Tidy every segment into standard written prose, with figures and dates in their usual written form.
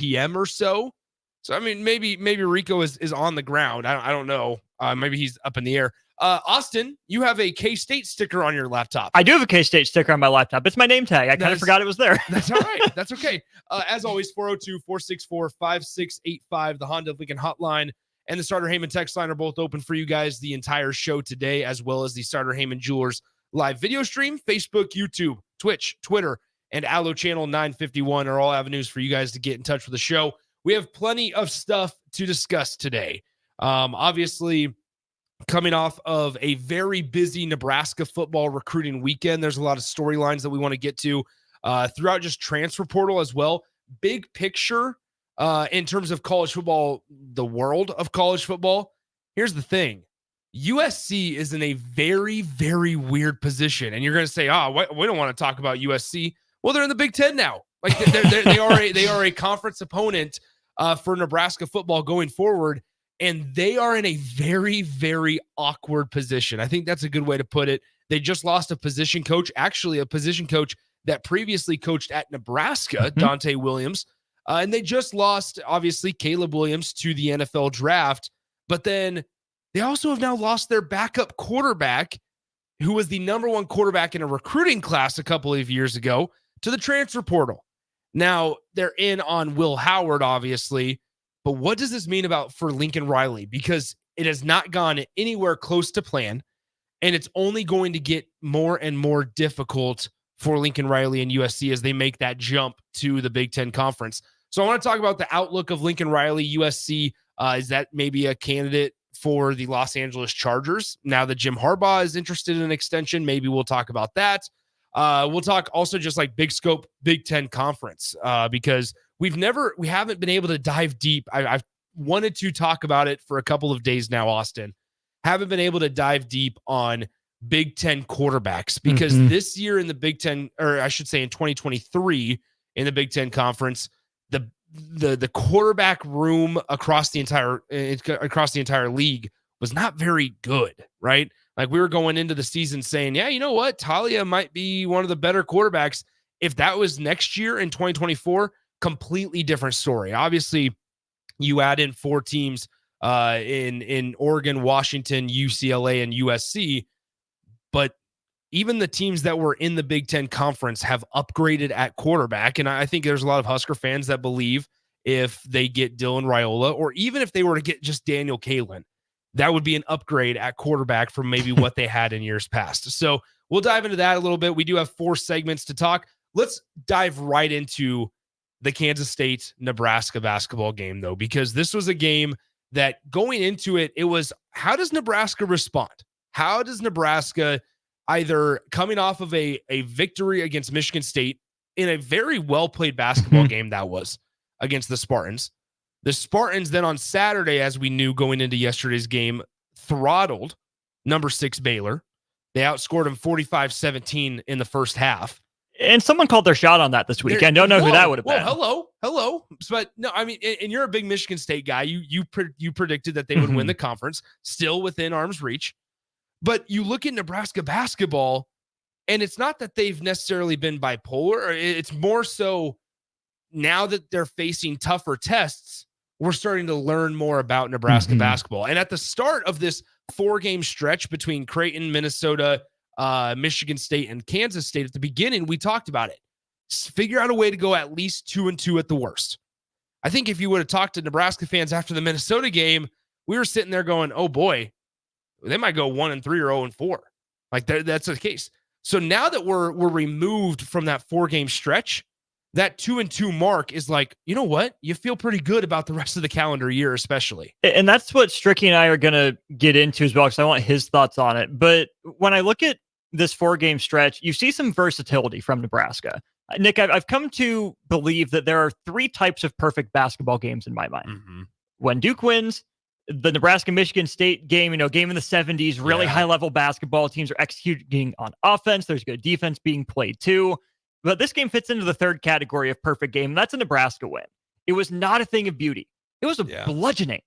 p.m. or so. So, I mean, maybe Rico is on the ground. I don't know. Maybe he's up in the air. Austin, you have a K-State sticker on your laptop. I do have a K-State sticker on my laptop. It's my name tag. I kind of forgot it was there. That's all right. That's okay. As always, 402-464-5685, the Honda Lincoln hotline and the Starter Heyman text line are both open for you guys the entire show today, as well as the Starter Heyman Jewelers live video stream. Facebook, YouTube, Twitch, Twitter, and Allo Channel 951 are all avenues for you guys to get in touch with the show. We have plenty of stuff to discuss today. Obviously, coming off of a very busy Nebraska football recruiting weekend, there's a lot of storylines that we want to get to throughout just transfer portal as well. Big picture in terms of college football, the world of college football. Here's the thing. USC is in a very, very weird position. And you're going to say, we don't want to talk about USC. Well, they're in the Big Ten now. Like they are a conference opponent for Nebraska football going forward. And they are in a very, very awkward position. I think that's a good way to put it. They just lost a position coach, actually a position coach that previously coached at Nebraska, Dante Williams. And they just lost, obviously, Caleb Williams to the NFL draft. But then they also have now lost their backup quarterback, who was the number one quarterback in a recruiting class a couple of years ago, to the transfer portal. Now, they're in on Will Howard, obviously. But what does this mean for Lincoln Riley? Because it has not gone anywhere close to plan, and it's only going to get more and more difficult for Lincoln Riley and USC as they make that jump to the Big Ten Conference. So I want to talk about the outlook of Lincoln Riley. USC, is that maybe a candidate for the Los Angeles Chargers? Now that Jim Harbaugh is interested in an extension, maybe we'll talk about that. We'll talk also just like big scope Big Ten Conference because we haven't been able to dive deep. I've wanted to talk about it for a couple of days now, Austin. Haven't been able to dive deep on Big Ten quarterbacks because this year in the Big Ten, or I should say in 2023 in the Big Ten Conference, the quarterback room across the entire league was not very good, right? Like we were going into the season saying, yeah, you know what? Talia might be one of the better quarterbacks. If that was next year in 2024, completely different story. Obviously, you add in 4 teams in Oregon, Washington, UCLA, and USC, but even the teams that were in the Big Ten Conference have upgraded at quarterback, and I think there's a lot of Husker fans that believe if they get Dylan Raiola, or even if they were to get just Daniel Kalen, that would be an upgrade at quarterback from maybe what they had in years past. So we'll dive into that a little bit. We do have 4 segments to talk. Let's dive right into the Kansas State-Nebraska basketball game, though, because this was a game that going into it, it was, how does Nebraska respond? How does Nebraska, either coming off of a victory against Michigan State in a very well-played basketball game that was against the Spartans. The Spartans then on Saturday, as we knew going into yesterday's game, throttled number 6 Baylor. They outscored them 45-17 in the first half. And someone called their shot on that this week. I don't know who that would have been. Hello. But no, I mean, and you're a big Michigan State guy. You predicted that they would win the conference, still within arm's reach. But you look at Nebraska basketball, and it's not that they've necessarily been bipolar. It's more so now that they're facing tougher tests, we're starting to learn more about Nebraska basketball. And at the start of this 4-game stretch between Creighton, Minnesota, Michigan State, and Kansas State, at the beginning, we talked about it. Figure out a way to go at least 2-2 at the worst. I think if you would have talked to Nebraska fans after the Minnesota game, we were sitting there going, oh boy, they might go 1-3 or 0-4. Like that's the case. So now that we're removed from that 4-game stretch, that 2-2 mark is like, you know what? You feel pretty good about the rest of the calendar year, especially. And that's what Stricky and I are going to get into as well, because I want his thoughts on it. But when I look at this 4-game stretch, you see some versatility from Nebraska. Nick, I've come to believe that there are 3 types of perfect basketball games in my mind. When Duke wins, the Nebraska-Michigan State game, game in the 70s, really high-level basketball. Teams are executing on offense. There's good defense being played too. But this game fits into the 3rd category of perfect game, and that's a Nebraska win. It was not a thing of beauty. It was a bludgeoning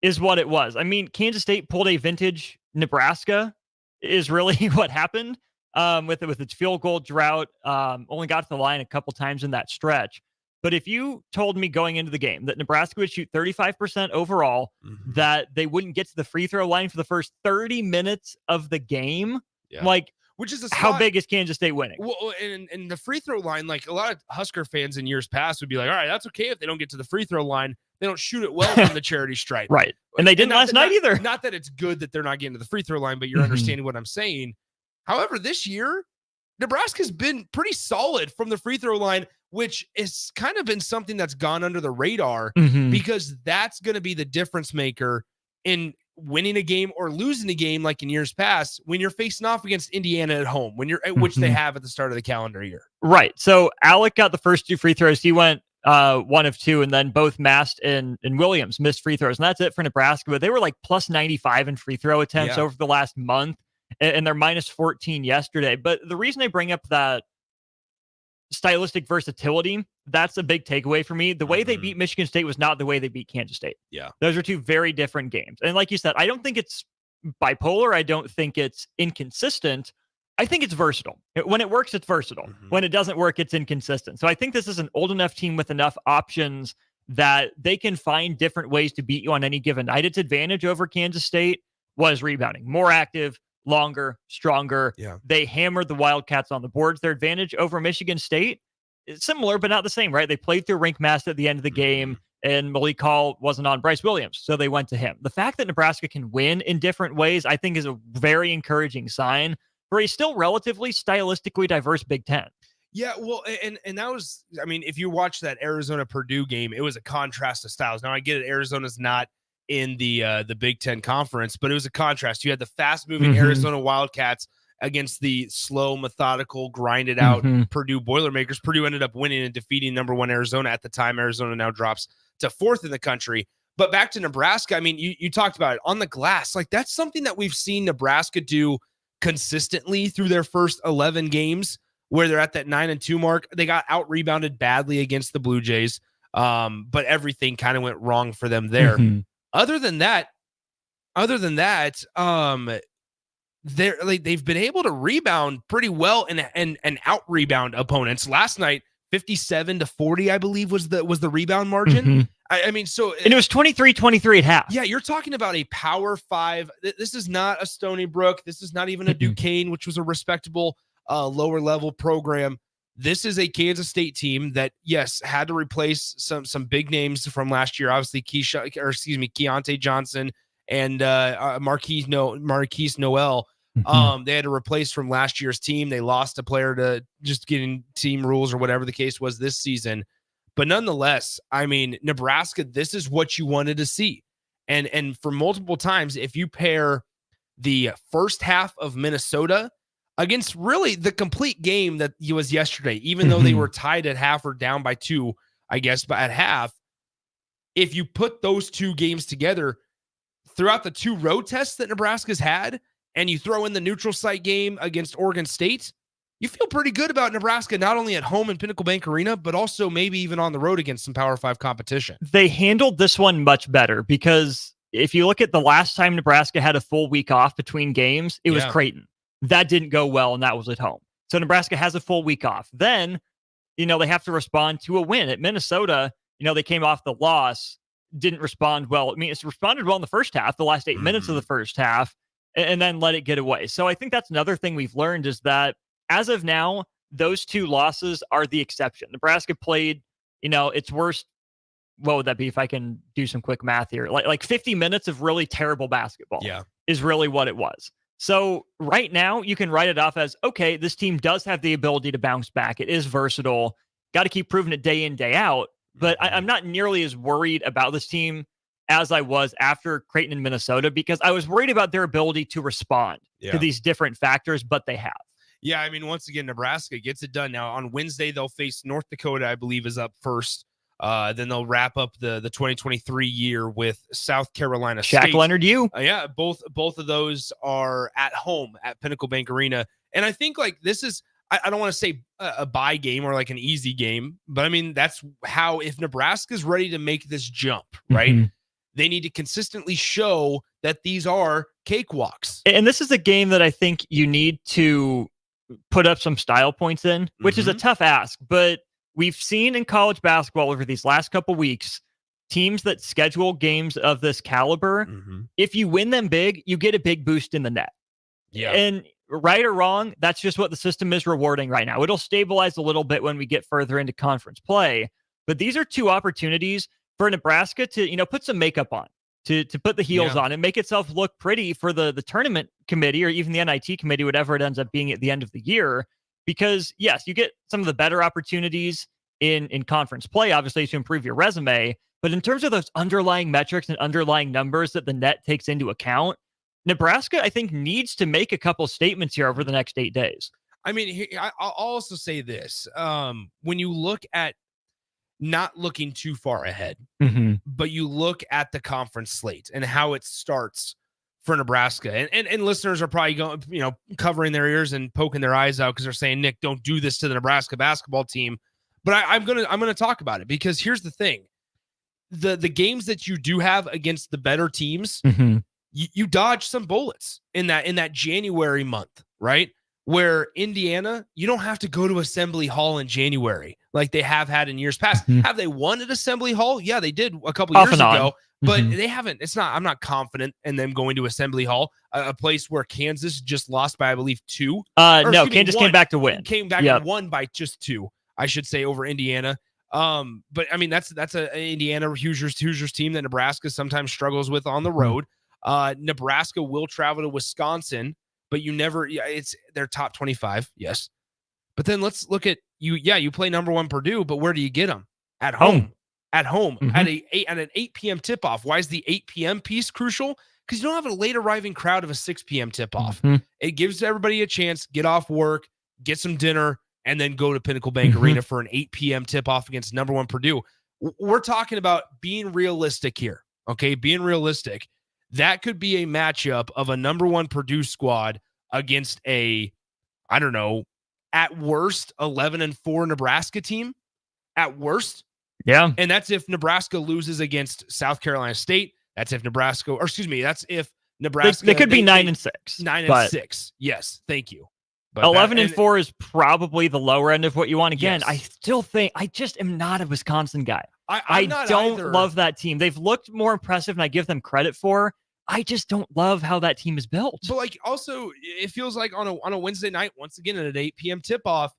is what it was. I mean, Kansas State pulled a vintage Nebraska is really what happened with its field goal drought. Only got to the line a couple times in that stretch. But if you told me going into the game that Nebraska would shoot 35% overall, that they wouldn't get to the free throw line for the first 30 minutes of the game, like, which is how big is Kansas State winning? Well, and the free throw line, like a lot of Husker fans in years past would be like, all right, that's okay if they don't get to the free throw line. They don't shoot it well from the charity stripe. Right. And they didn't last night either. Not that it's good that they're not getting to the free throw line, but you're understanding what I'm saying. However, this year, Nebraska's been pretty solid from the free throw line, which has kind of been something that's gone under the radar because that's going to be the difference maker in winning a game or losing a game like in years past when you're facing off against Indiana at home, when you're which they have at the start of the calendar year. Right. So Alec got the first 2 free throws. He went 1 of 2, and then both Mast and Williams missed free throws. And that's it for Nebraska. But they were like plus 95 in free throw attempts over the last month, and they're minus 14 yesterday. But the reason I bring up that stylistic versatility, that's a big takeaway for me. The way they beat Michigan State was not the way they beat Kansas State. Yeah. Those are 2 very different games. And like you said, I don't think it's bipolar. I don't think it's inconsistent. I think it's versatile. When it works, it's versatile. When it doesn't work, it's inconsistent. So I think this is an old enough team with enough options that they can find different ways to beat you on any given night. Its advantage over Kansas State was rebounding. More active, longer, stronger. Yeah. They hammered the Wildcats on the boards. Their advantage over Michigan State is similar, but not the same, right? They played through Rink Mast at the end of the game, and Malik Hall wasn't on Bryce Williams, so they went to him. The fact that Nebraska can win in different ways, I think, is a very encouraging sign for a still relatively stylistically diverse Big Ten. Yeah, well, and that was, I mean, if you watch that Arizona-Purdue game, it was a contrast of styles. Now, I get it, Arizona's not in the Big Ten Conference, but it was a contrast. You had the fast-moving Arizona Wildcats against the slow, methodical, grinded-out Purdue Boilermakers. Purdue ended up winning and defeating number 1 Arizona at the time. Arizona now drops to 4th in the country. But back to Nebraska, I mean, you talked about it. On the glass, like that's something that we've seen Nebraska do consistently through their first 11 games where they're at that 9-2 mark. They got out-rebounded badly against the Blue Jays, but everything kind of went wrong for them there. Other than that, they've been able to rebound pretty well and out-rebound opponents. Last night, 57-40, I believe, was the rebound margin. I mean, so and it was 23-23 at half. Yeah, you're talking about a Power 5. This is not a Stony Brook. This is not even a Duquesne, which was a respectable lower level program. This is a Kansas State team that, yes, had to replace some big names from last year. Obviously, Keontae Johnson and Marquise Noel. They had to replace from last year's team. They lost a player to just getting team rules or whatever the case was this season. But nonetheless, I mean, Nebraska, this is what you wanted to see. And for multiple times, if you pair the first half of Minnesota against really the complete game that was yesterday, even though they were tied at half or down by 2, I guess, but at half, if you put those 2 games together throughout the 2 road tests that Nebraska's had, and you throw in the neutral site game against Oregon State, you feel pretty good about Nebraska, not only at home in Pinnacle Bank Arena, but also maybe even on the road against some Power 5 competition. They handled this one much better because if you look at the last time Nebraska had a full week off between games, it was Creighton. That didn't go well, and that was at home. So Nebraska has a full week off. Then, they have to respond to a win. At Minnesota, they came off the loss, didn't respond well. I mean, it's responded well in the first half, the last 8 minutes of the first half, and then let it get away. So I think that's another thing we've learned is that as of now, those 2 losses are the exception. Nebraska played, its worst. What would that be if I can do some quick math here? Like 50 minutes of really terrible basketball is really what it was. So right now you can write it off as, okay, this team does have the ability to bounce back. It is versatile. Got to keep proving it day in, day out. But I'm not nearly as worried about this team as I was after Creighton and Minnesota, because I was worried about their ability to respond to these different factors, but they have. Yeah, I mean, once again, Nebraska gets it done. Now, on Wednesday, they'll face North Dakota, I believe, is up first. Then they'll wrap up the 2023 year with South Carolina State. Shaq Leonard, yeah, both of those are at home at Pinnacle Bank Arena. And I think, like, this is, I don't want to say a bye game or like an easy game, but I mean, that's how, if Nebraska's ready to make this jump, right? They need to consistently show that these are cakewalks. And this is a game that I think you need to put up some style points in, which is a tough ask. But we've seen in college basketball over these last couple weeks, teams that schedule games of this caliber, if you win them big, you get a big boost in the net. Yeah. And right or wrong, that's just what the system is rewarding right now. It'll stabilize a little bit when we get further into conference play. But these are two opportunities for Nebraska to, put some makeup on, to put the heels on and make itself look pretty for the tournament committee or even the NIT committee, whatever it ends up being at the end of the year. Because yes, you get some of the better opportunities in conference play, obviously, to improve your resume. But in terms of those underlying metrics and underlying numbers that the net takes into account, Nebraska, I think, needs to make a couple statements here over the next 8 days. I mean, I'll also say this. When you look at not looking too far ahead, but you look at the conference slate and how it starts for Nebraska, and listeners are probably going, covering their ears and poking their eyes out because they're saying, Nick, don't do this to the Nebraska basketball team. But I'm gonna talk about it because here's the thing. The games that you do have against the better teams, you dodge some bullets in that January month, right? Where Indiana, you don't have to go to Assembly Hall in January like they have had in years past. Have they won at Assembly Hall? Yeah, they did a couple years ago, but they haven't. I'm not confident in them going to Assembly Hall, a place where Kansas just lost by, I believe, 2. No, Kansas came back to win. Came back and won by just 2, I should say, over Indiana. But I mean, that's a Indiana Hoosiers team that Nebraska sometimes struggles with on the road. Nebraska will travel to Wisconsin, but it's their top 25. Yes. But then let's look at you. Yeah. You play number 1 Purdue, but where do you get them? At home. At an 8 p.m. tip off. Why is the 8 p.m. piece crucial? Because you don't have a late arriving crowd of a 6 p.m. tip off. It gives everybody a chance, get off work, get some dinner, and then go to Pinnacle Bank Arena for an 8 p.m. tip-off against number 1 Purdue. We're talking about being realistic here, okay? Being realistic. That could be a matchup of a number 1 Purdue squad against a, I don't know, at worst, 11-4 Nebraska team. At worst. Yeah. And that's if Nebraska loses against South Carolina State. That's if Nebraska, that's if Nebraska. They could be 9-6. 9-6. Yes, thank you. But 11-4 is probably the lower end of what you want. Again, yes. I still think I just am not a Wisconsin guy. I don't love that team. They've looked more impressive, and I give them credit for. I just don't love how that team is built. But also, it feels like on a Wednesday night, once again at an 8 p.m. tip off,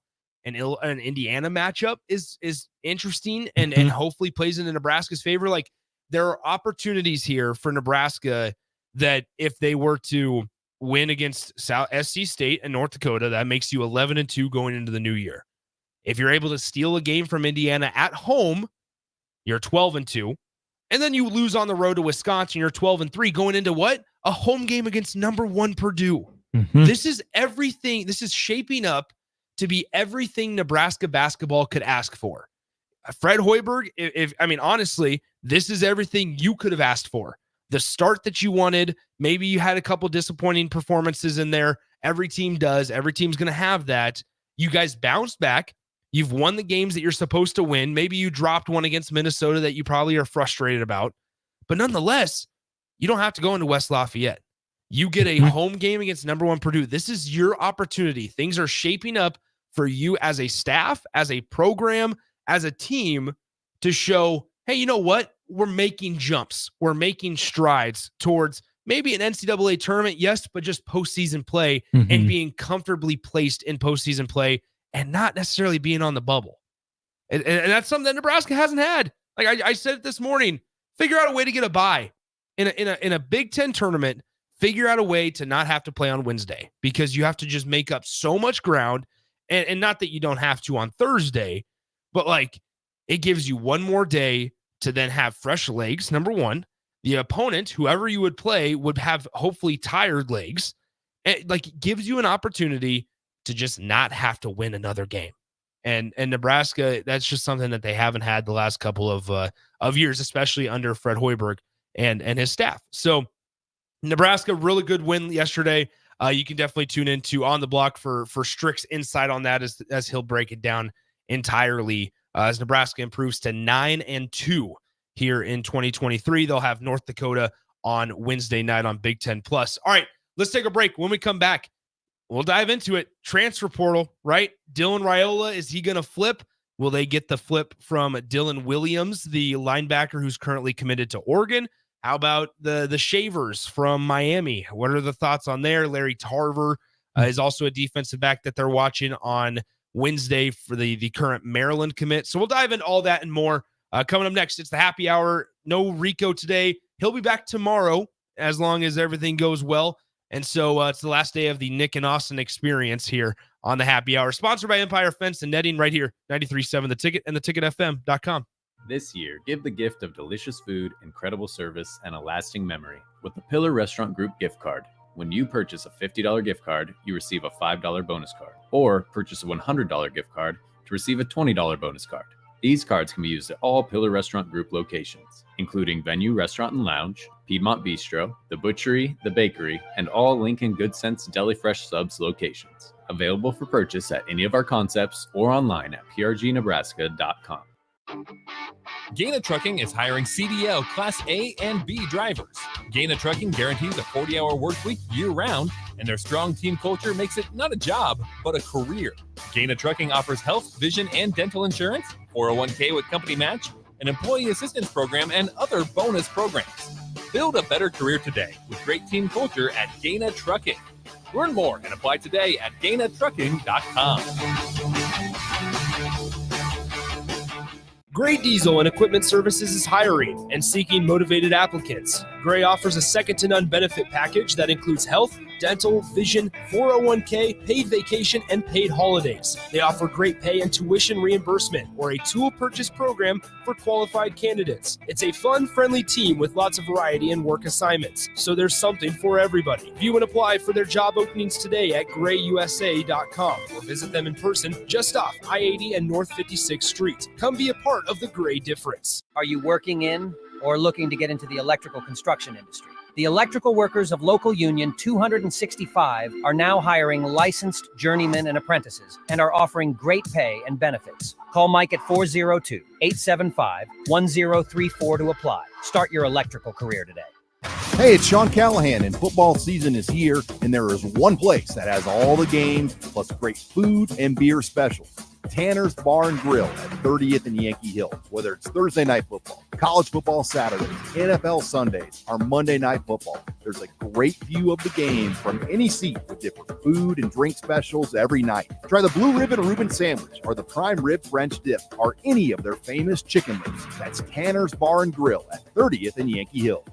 an Indiana matchup is interesting and hopefully plays into Nebraska's favor. Like, there are opportunities here for Nebraska that if they were to win against SC State and North Dakota, that makes you 11-2 going into the new year. If you're able to steal a game from Indiana at home, you're 12-2. And then you lose on the road to Wisconsin, you're 12-3 going into what? A home game against number 1 Purdue. This is everything. This is shaping up to be everything Nebraska basketball could ask for. Fred Hoiberg, honestly, this is everything you could have asked for. The start that you wanted, maybe you had a couple disappointing performances in there. Every team does. Every team's going to have that. You guys bounced back. You've won the games that you're supposed to win. Maybe you dropped one against Minnesota that you probably are frustrated about. But nonetheless, you don't have to go into West Lafayette. You get a home game against number 1 Purdue. This is your opportunity. Things are shaping up for you as a staff, as a program, as a team to show, hey, you know what? We're making jumps. We're making strides towards maybe an NCAA tournament, yes, but just postseason play and being comfortably placed in postseason play and not necessarily being on the bubble. And that's something that Nebraska hasn't had. Like I said it this morning, figure out a way to get a bye in a Big Ten tournament. Figure out a way to not have to play on Wednesday because you have to just make up so much ground. And not that you don't have to on Thursday, but it gives you one more day to then have fresh legs. Number 1, the opponent, whoever you would play, would have hopefully tired legs. It gives you an opportunity to just not have to win another game. And Nebraska, that's just something that they haven't had the last couple of years, especially under Fred Hoiberg and his staff. So Nebraska, really good win yesterday. You can definitely tune into On the Block for Strick's insight on that as he'll break it down entirely as Nebraska improves to 9-2 here in 2023. They'll have North Dakota on Wednesday night on Big Ten Plus. All right, let's take a break. When we come back, we'll dive into it. Transfer portal, right? Dylan Raiola, is he going to flip? Will they get the flip from Dylan Williams, the linebacker who's currently committed to Oregon? How about the Shavers from Miami? What are the thoughts on there? Larry Tarver is also a defensive back that they're watching on Wednesday for the current Maryland commit. So we'll dive into all that and more. Coming up next, it's the happy hour. No Rico today. He'll be back tomorrow as long as everything goes well. And so it's the last day of the Nick and Austin experience here on the happy hour. Sponsored by Empire Fence and Netting right here, 93.7 The Ticket and theticketfm.com. This year, give the gift of delicious food, incredible service, and a lasting memory with the Pillar Restaurant Group gift card. When you purchase a $50 gift card, you receive a $5 bonus card, or purchase a $100 gift card to receive a $20 bonus card. These cards can be used at all Pillar Restaurant Group locations, including Venue Restaurant and Lounge, Piedmont Bistro, The Butchery, The Bakery, and all Lincoln Good Sense Deli Fresh Subs locations. Available for purchase at any of our concepts or online at prgnebraska.com. Gaina Trucking is hiring CDL Class A and B drivers. Gaina Trucking guarantees a 40-hour work week year-round, and their strong team culture makes it not a job, but a career. Gaina Trucking offers health, vision, and dental insurance, 401k with company match, an employee assistance program, and other bonus programs. Build a better career today with great team culture at Gaina Trucking. Learn more and apply today at GainaTrucking.com. Gray Diesel and Equipment Services is hiring and seeking motivated applicants. Gray offers a second-to-none benefit package that includes health, dental, vision, 401k, paid vacation, and paid holidays. They offer great pay and tuition reimbursement or a tool purchase program for qualified candidates. It's a fun, friendly team with lots of variety and work assignments, so there's something for everybody. View and apply for their job openings today at grayusa.com or visit them in person just off I-80 and North 56th Street. Come be a part of the Gray difference. Are you working in or looking to get into the electrical construction industry? The electrical workers of Local Union 265 are now hiring licensed journeymen and apprentices and are offering great pay and benefits. Call Mike at 402-875-1034 to apply. Start your electrical career today. Hey, it's Sean Callahan, and football season is here, and there is one place that has all the games, plus great food and beer specials. Tanner's Bar and Grill at 30th and Yankee Hill. Whether it's Thursday night football, college football Saturdays, NFL Sundays, or Monday night football, there's a great view of the game from any seat with different food and drink specials every night. Try the Blue Ribbon Reuben Sandwich or the Prime Rib French Dip or any of their famous chicken wings. That's Tanner's Bar and Grill at 30th and Yankee Hill.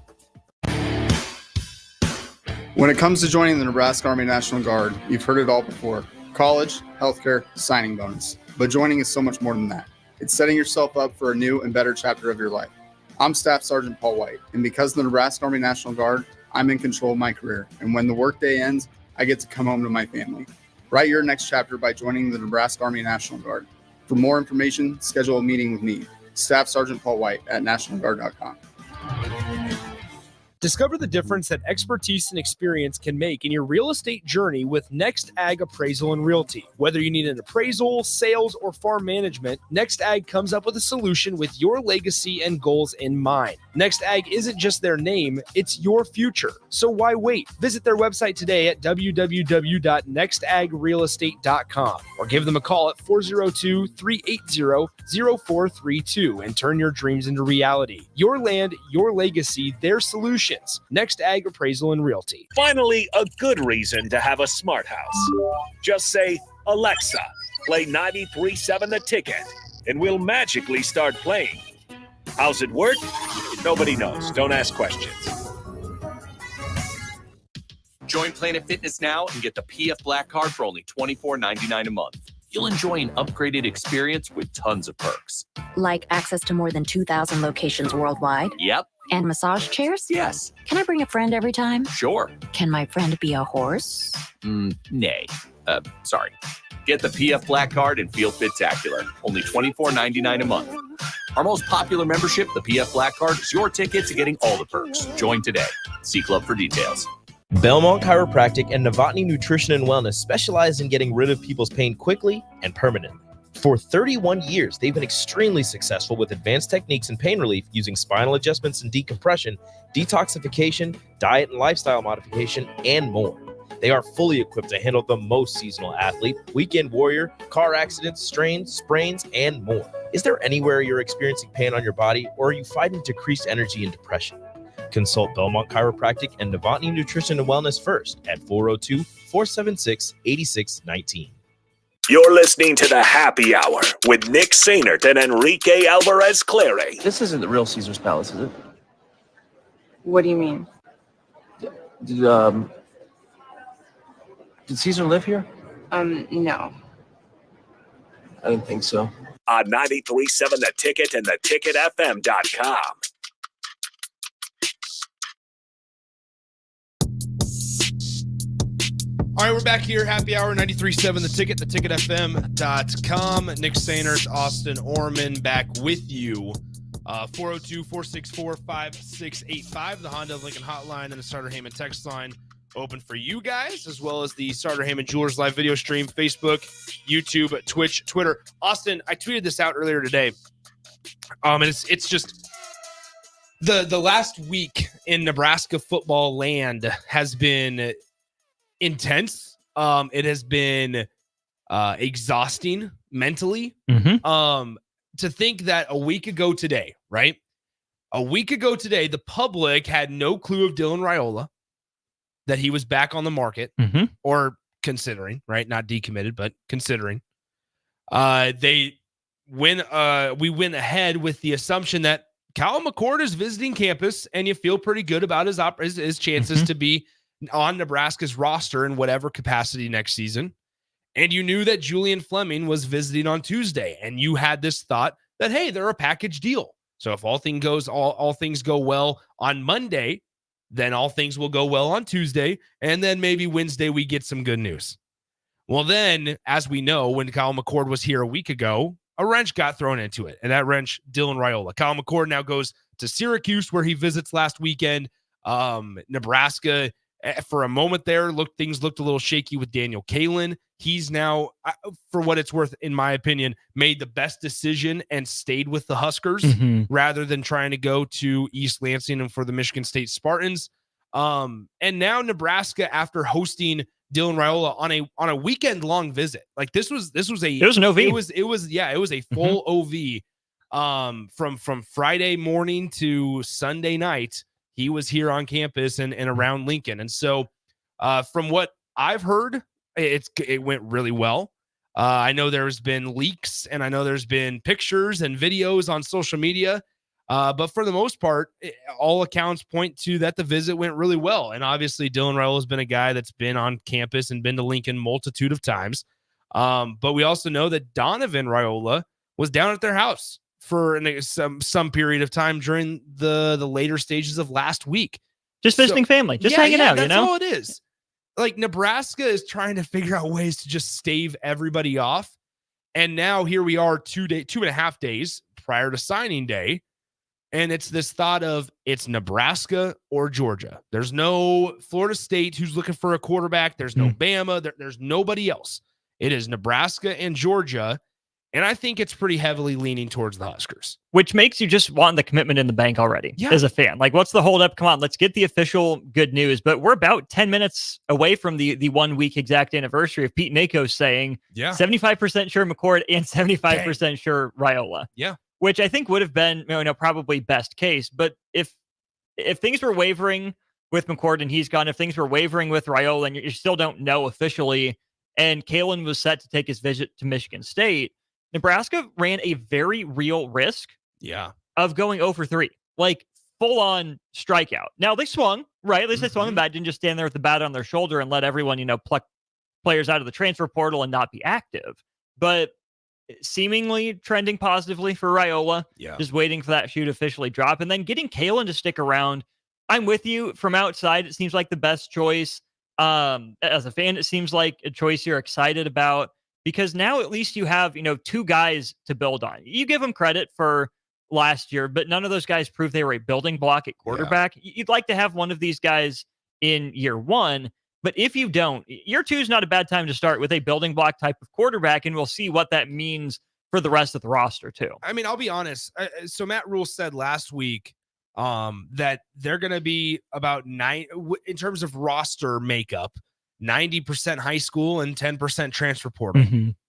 When it comes to joining the Nebraska Army National Guard, you've heard it all before. College, healthcare, signing bonus. But joining is so much more than that. It's setting yourself up for a new and better chapter of your life. I'm Staff Sergeant Paul White, and because of the Nebraska Army National Guard, I'm in control of my career. And when the workday ends, I get to come home to my family. Write your next chapter by joining the Nebraska Army National Guard. For more information, schedule a meeting with me, Staff Sergeant Paul White at nationalguard.com. Discover the difference that expertise and experience can make in your real estate journey with Next Ag Appraisal and Realty. Whether you need an appraisal, sales, or farm management, Next Ag comes up with a solution with your legacy and goals in mind. Next Ag isn't just their name, it's your future. So why wait? Visit their website today at www.nextagrealestate.com or give them a call at 402-380-0432 and turn your dreams into reality. Your land, your legacy, their solution. Next Ag Appraisal and Realty. Finally, a good reason to have a smart house. Just say, Alexa, play 93.7 The Ticket, and we'll magically start playing. How's it work? Nobody knows. Don't ask questions. Join Planet Fitness now and get the PF Black Card for only $24.99 a month. You'll enjoy an upgraded experience with tons of perks. Like access to more than 2,000 locations worldwide? Yep. And massage chairs? Yes. Can I bring a friend every time? Sure. Can my friend be a horse? Nay. Sorry. Get the PF Black Card and feel fit-tacular. Only $24.99 a month. Our most popular membership, the PF Black Card, is your ticket to getting all the perks. Join today. See Club for details. Belmont Chiropractic and Novotny Nutrition and Wellness specialize in getting rid of people's pain quickly and permanently. For 31 years, they've been extremely successful with advanced techniques in pain relief using spinal adjustments and decompression, detoxification, diet and lifestyle modification, and more. They are fully equipped to handle the most seasonal athlete, weekend warrior, car accidents, strains, sprains, and more. Is there anywhere you're experiencing pain on your body, or are you fighting decreased energy and depression? Consult Belmont Chiropractic and Novotny Nutrition and Wellness first at 402-476-8619. You're listening to the Happy Hour with Nick Sainert and Enrique Alvarez Clary. This isn't the real Caesar's Palace, is it? What do you mean? Did Caesar live here? No. I didn't think so. On 93.7 The Ticket and theticketfm.com. All right, we're back here. Happy Hour 93.7 The Ticket, theticketfm.com. Nick Sainert, Austin Orman back with you. 402-464-5685, the Honda Lincoln hotline, and the Starter Heyman text line open for you guys, as well as the Starter Heyman Jewelers live video stream, Facebook, YouTube, Twitch, Twitter. Austin, I tweeted this out earlier today. And it's just the last week in Nebraska football land has been intense. It has been exhausting mentally. To think that a week ago today, right? A week ago today, the public had no clue of Dylan Raiola, that he was back on the market or considering, right? Not decommitted, but considering. We went ahead with the assumption that Cal McCord is visiting campus, and you feel pretty good about his chances to be on Nebraska's roster in whatever capacity next season. And you knew that Julian Fleming was visiting on Tuesday, and you had this thought that, hey, they're a package deal. So if all things go well on Monday, then all things will go well on Tuesday, and then maybe Wednesday we get some good news. Well, then, as we know, when Kyle McCord was here a week ago, a wrench got thrown into it, and that wrench, Dylan Raiola. Kyle McCord now goes to Syracuse, where he visits last weekend. Nebraska, for a moment there, things looked a little shaky with Daniel Kalen. He's now, for what it's worth, in my opinion, made the best decision and stayed with the Huskers rather than trying to go to East Lansing and for the Michigan State Spartans. And now Nebraska, after hosting Dylan Raiola on a weekend long visit, like it was an OV. It was a full OV. From Friday morning to Sunday night, he was here on campus and around Lincoln. And so, from what I've heard, it went really well. I know there's been leaks, and I know there's been pictures and videos on social media. But for the most part, all accounts point to that the visit went really well. And obviously, Dylan Raiola has been a guy that's been on campus and been to Lincoln multitude of times. But we also know that Donovan Raiola was down at their house for some period of time during the later stages of last week. Just visiting family, just hanging out, that's all it is. Like, Nebraska is trying to figure out ways to just stave everybody off. And now here we are 2.5 days prior to signing day. And it's this thought of it's Nebraska or Georgia. There's no Florida State who's looking for a quarterback. There's no Bama. There's nobody else. It is Nebraska and Georgia. And I think it's pretty heavily leaning towards the Huskers. Which makes you just want the commitment in the bank already as a fan. Like, what's the holdup? Come on, let's get the official good news. But we're about 10 minutes away from the 1 week exact anniversary of Pete Nakos saying 75% sure McCord and 75% sure Raiola. Yeah. Which I think would have been, probably best case. But if things were wavering with McCord and he's gone, if things were wavering with Raiola and you still don't know officially, and Kalen was set to take his visit to Michigan State, Nebraska ran a very real risk of going 0-3, like full-on strikeout. Now, they swung, right? At least they swung the bat, didn't just stand there with the bat on their shoulder and let everyone, pluck players out of the transfer portal and not be active. But seemingly trending positively for Raiola, just waiting for that shoe to officially drop. And then getting Kalen to stick around. I'm with you. From outside, it seems like the best choice. As a fan, it seems like a choice you're excited about. Because now at least you have, two guys to build on. You give them credit for last year, but none of those guys proved they were a building block at quarterback. You'd like to have one of these guys in year one, but if you don't, year two is not a bad time to start with a building block type of quarterback, and we'll see what that means for the rest of the roster too. I mean, I'll be honest. So Matt Rule said last week that they're going to be about 9 in terms of roster makeup. 90% high school and 10% transfer portal.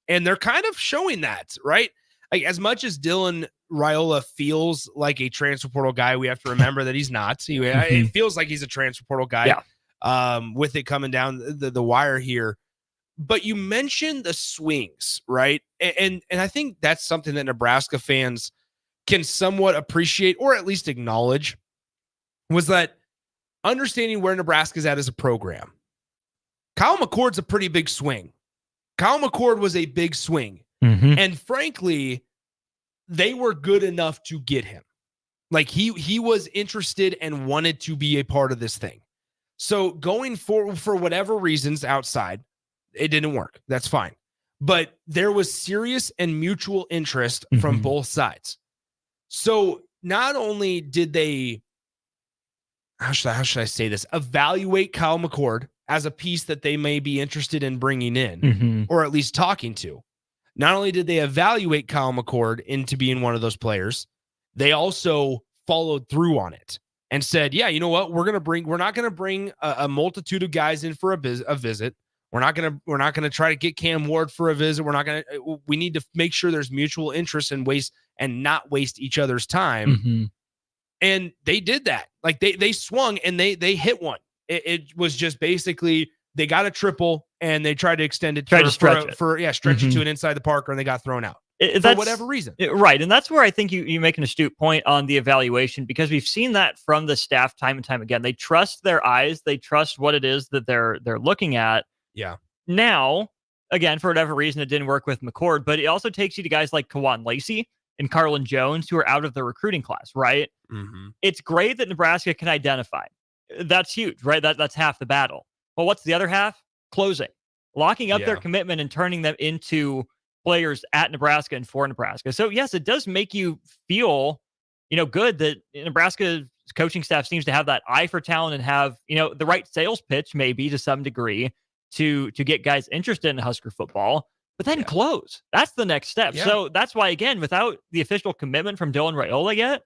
And they're kind of showing that, right? Like, as much as Dylan Raiola feels like a transfer portal guy, we have to remember that he's not. It feels like he's a transfer portal guy, with it coming down the wire here. But you mentioned the swings, right? And I think that's something that Nebraska fans can somewhat appreciate, or at least acknowledge, was that understanding where Nebraska's at as a program. Kyle McCord's a pretty big swing. Kyle McCord was a big swing. And frankly, they were good enough to get him. Like, he was interested and wanted to be a part of this thing. So going forward, for whatever reasons outside, it didn't work. That's fine. But there was serious and mutual interest from both sides. So not only did they, how should I say this, evaluate Kyle McCord as a piece that they may be interested in bringing in, or at least talking to. Not only did they evaluate Kyle McCord into being one of those players, they also followed through on it and said, yeah, you know what? We're not going to bring a multitude of guys in for a visit. We're not going to try to get Cam Ward for a visit. We need to make sure there's mutual interest and not waste each other's time. And they did that. Like, they swung and they hit one. It was just basically, they got a triple and they tried to extend it, stretch it to an inside the Parker, and they got thrown out for whatever reason. Right. And that's where I think you make an astute point on the evaluation, because we've seen that from the staff time and time again. They trust their eyes. They trust what it is that they're looking at. Yeah. Now, again, for whatever reason, it didn't work with McCord, but it also takes you to guys like Kawan Lacey and Carlin Jones, who are out of the recruiting class, right? It's great that Nebraska can identify. That's huge, right? That's half the battle. Well, what's the other half? Closing, locking up their commitment and turning them into players at Nebraska and for Nebraska. So yes, it does make you feel, good that Nebraska's coaching staff seems to have that eye for talent and have, the right sales pitch, maybe to some degree, to get guys interested in Husker football, but then close. That's the next step. So that's why, again, without the official commitment from Dylan Raiola yet,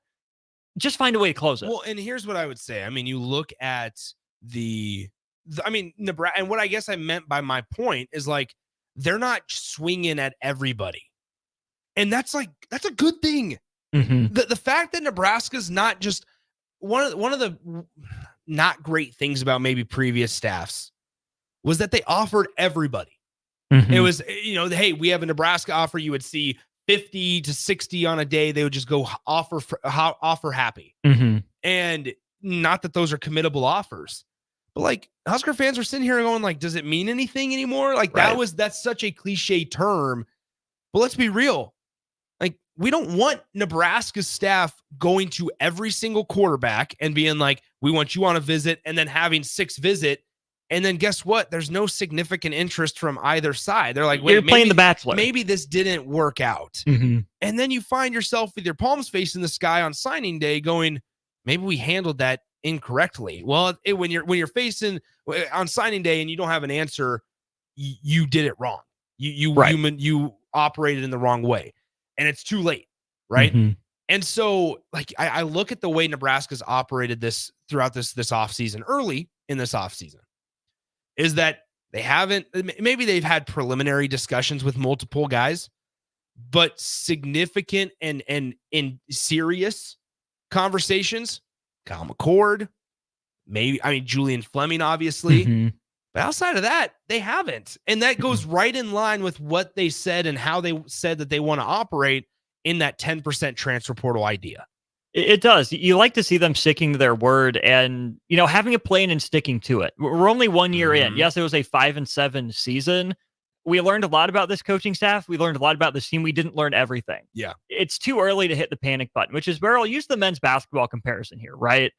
just find a way to close it. Well, and here's what I would say. I mean, you look at Nebraska, and what I guess I meant by my point is, like, they're not swinging at everybody. And that's a good thing. The fact that Nebraska's not just one of the not great things about maybe previous staffs was that they offered everybody. It was, hey, we have a Nebraska offer. You would see 50 to 60 on a day. They would just go offer happy. And not that those are committable offers, but like, Husker fans are sitting here going, like, does it mean anything anymore? Like, that's such a cliche term, but let's be real. Like, we don't want Nebraska's staff going to every single quarterback and being like, we want you on a visit, and then having 6 visit. And then guess what? There's no significant interest from either side. They're like, wait, you're playing the Bachelor. Maybe this didn't work out. And then you find yourself with your palms facing the sky on signing day going, maybe we handled that incorrectly. Well, when you're facing on signing day and you don't have an answer, you did it wrong. You operated in the wrong way, and it's too late. Right. And so, like, I look at the way Nebraska's operated this throughout this offseason, early in this offseason, is that maybe they've had preliminary discussions with multiple guys, but significant and in serious conversations, Kyle McCord, Julian Fleming, obviously, but outside of that, they haven't. And that goes right in line with what they said and how they said that they want to operate in that 10% transfer portal idea. It does. You like to see them sticking to their word and, having a plan and sticking to it. We're only 1 year in. Yes, it was a 5-7 season. We learned a lot about this coaching staff. We learned a lot about this team. We didn't learn everything. Yeah. It's too early to hit the panic button, which is where I'll use the men's basketball comparison here, right?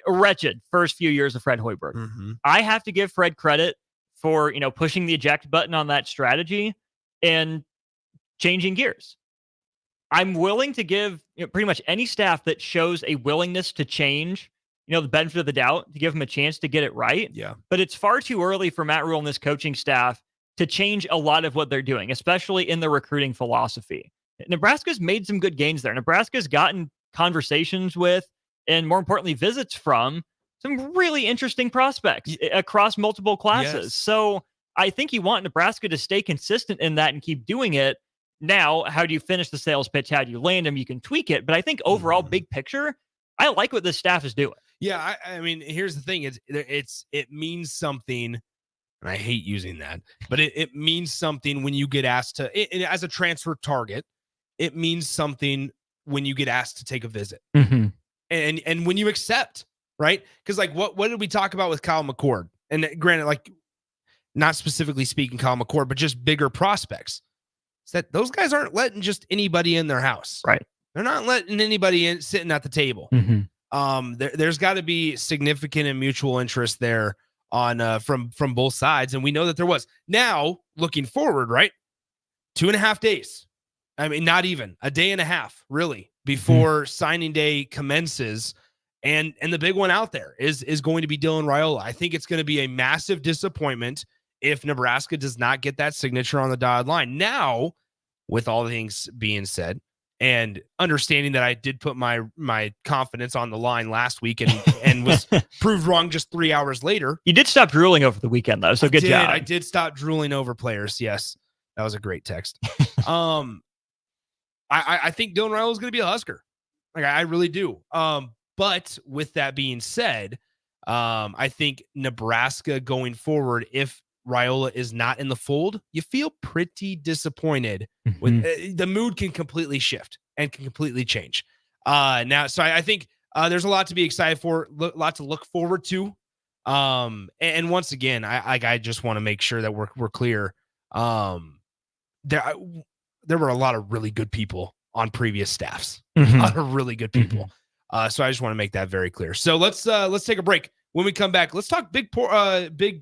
A wretched first few years of Fred Hoiberg. I have to give Fred credit for, pushing the eject button on that strategy and changing gears. I'm willing to give pretty much any staff that shows a willingness to change, the benefit of the doubt, to give them a chance to get it right. Yeah. But it's far too early for Matt Rhule and this coaching staff to change a lot of what they're doing, especially in the recruiting philosophy. Nebraska's made some good gains there. Nebraska's gotten conversations with, and more importantly, visits from some really interesting prospects across multiple classes. Yes. So I think you want Nebraska to stay consistent in that and keep doing it. Now, how do you finish the sales pitch? How do you land them? You can tweak it. But I think overall, big picture, I like what this staff is doing. Yeah, I mean, here's the thing: it means something, and I hate using that, but it means something when you get asked to, as a transfer target. It means something when you get asked to take a visit, and when you accept, right? Because like, what did we talk about with Kyle McCord? And granted, like, not specifically speaking Kyle McCord, but just bigger prospects. Is that those guys aren't letting just anybody in their house, right? They're not letting anybody in sitting at the table. There's got to be significant and mutual interest there on from both sides, and we know that there was. Now, looking forward, right? 2.5 days. I mean, not even a day and a half, really, before signing day commences, and the big one out there is going to be Dylan Raiola. I think it's going to be a massive disappointment if Nebraska does not get that signature on the dotted line. Now, with all things being said, and understanding that I did put my confidence on the line last week and was proved wrong just 3 hours later. You did stop drooling over the weekend, though, so good job. I did stop drooling over players. Yes, that was a great text. I think Dylan Raiola is going to be a Husker. Like, I really do. But with that being said, I think Nebraska going forward, if Raiola is not in the fold, you feel pretty disappointed. With the mood can completely shift and can completely change. Now, so I think there's a lot to be excited for, a lot to look forward to. And once again, I just want to make sure that we're clear. There were a lot of really good people on previous staffs. A lot of really good people. So I just want to make that very clear. So let's take a break. When we come back, let's talk big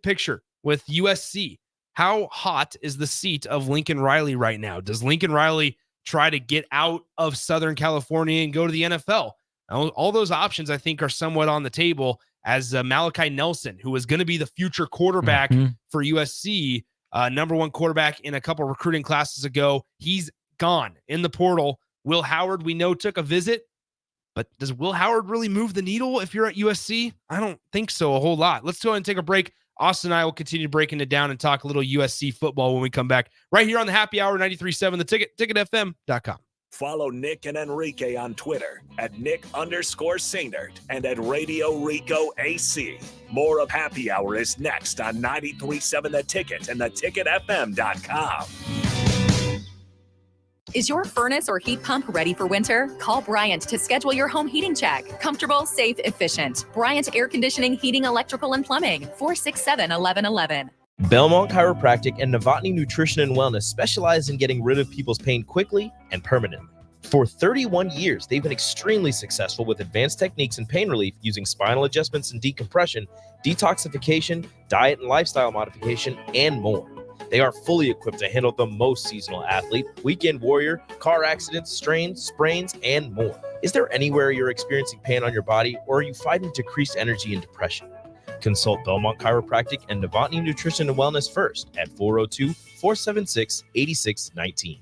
picture with USC. How hot is the seat of Lincoln Riley right now? Does Lincoln Riley try to get out of Southern California and go to the NFL? All those options, I think, are somewhat on the table, as Malachi Nelson, who is going to be the future quarterback for USC, number one quarterback in a couple recruiting classes ago. He's gone in the portal. Will Howard, we know, took a visit. But does Will Howard really move the needle if you're at USC? I don't think so a whole lot. Let's go ahead and take a break. Austin and I will continue breaking it down and talk a little USC football when we come back right here on the Happy Hour 93.7, the Ticket, ticketfm.com. Follow Nick and Enrique on Twitter at Nick_Sainert and at Radio Rico AC. More of Happy Hour is next on 93.7 The Ticket and theticketfm.com. Is your furnace or heat pump ready for winter? Call Bryant to schedule your home heating check. Comfortable, safe, efficient. Bryant Air Conditioning, Heating, Electrical, and Plumbing. 467-1111. Belmont Chiropractic and Novotny Nutrition and Wellness specialize in getting rid of people's pain quickly and permanently. For 31 years, they've been extremely successful with advanced techniques in pain relief using spinal adjustments and decompression, detoxification, diet and lifestyle modification, and more. They are fully equipped to handle the most seasonal athlete, weekend warrior, car accidents, strains, sprains, and more. Is there anywhere you're experiencing pain on your body, or are you fighting decreased energy and depression? Consult Belmont Chiropractic and Novotny Nutrition and Wellness first at 402-476-8619.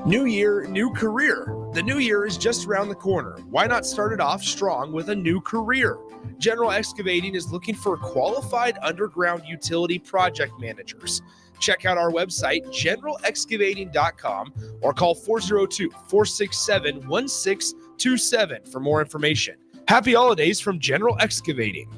New year, new career. The new year is just around the corner. Why not start it off strong with a new career? General Excavating is looking for qualified underground utility project managers. Check out our website, generalexcavating.com, or call 402-467-1627 for more information. Happy holidays from General Excavating.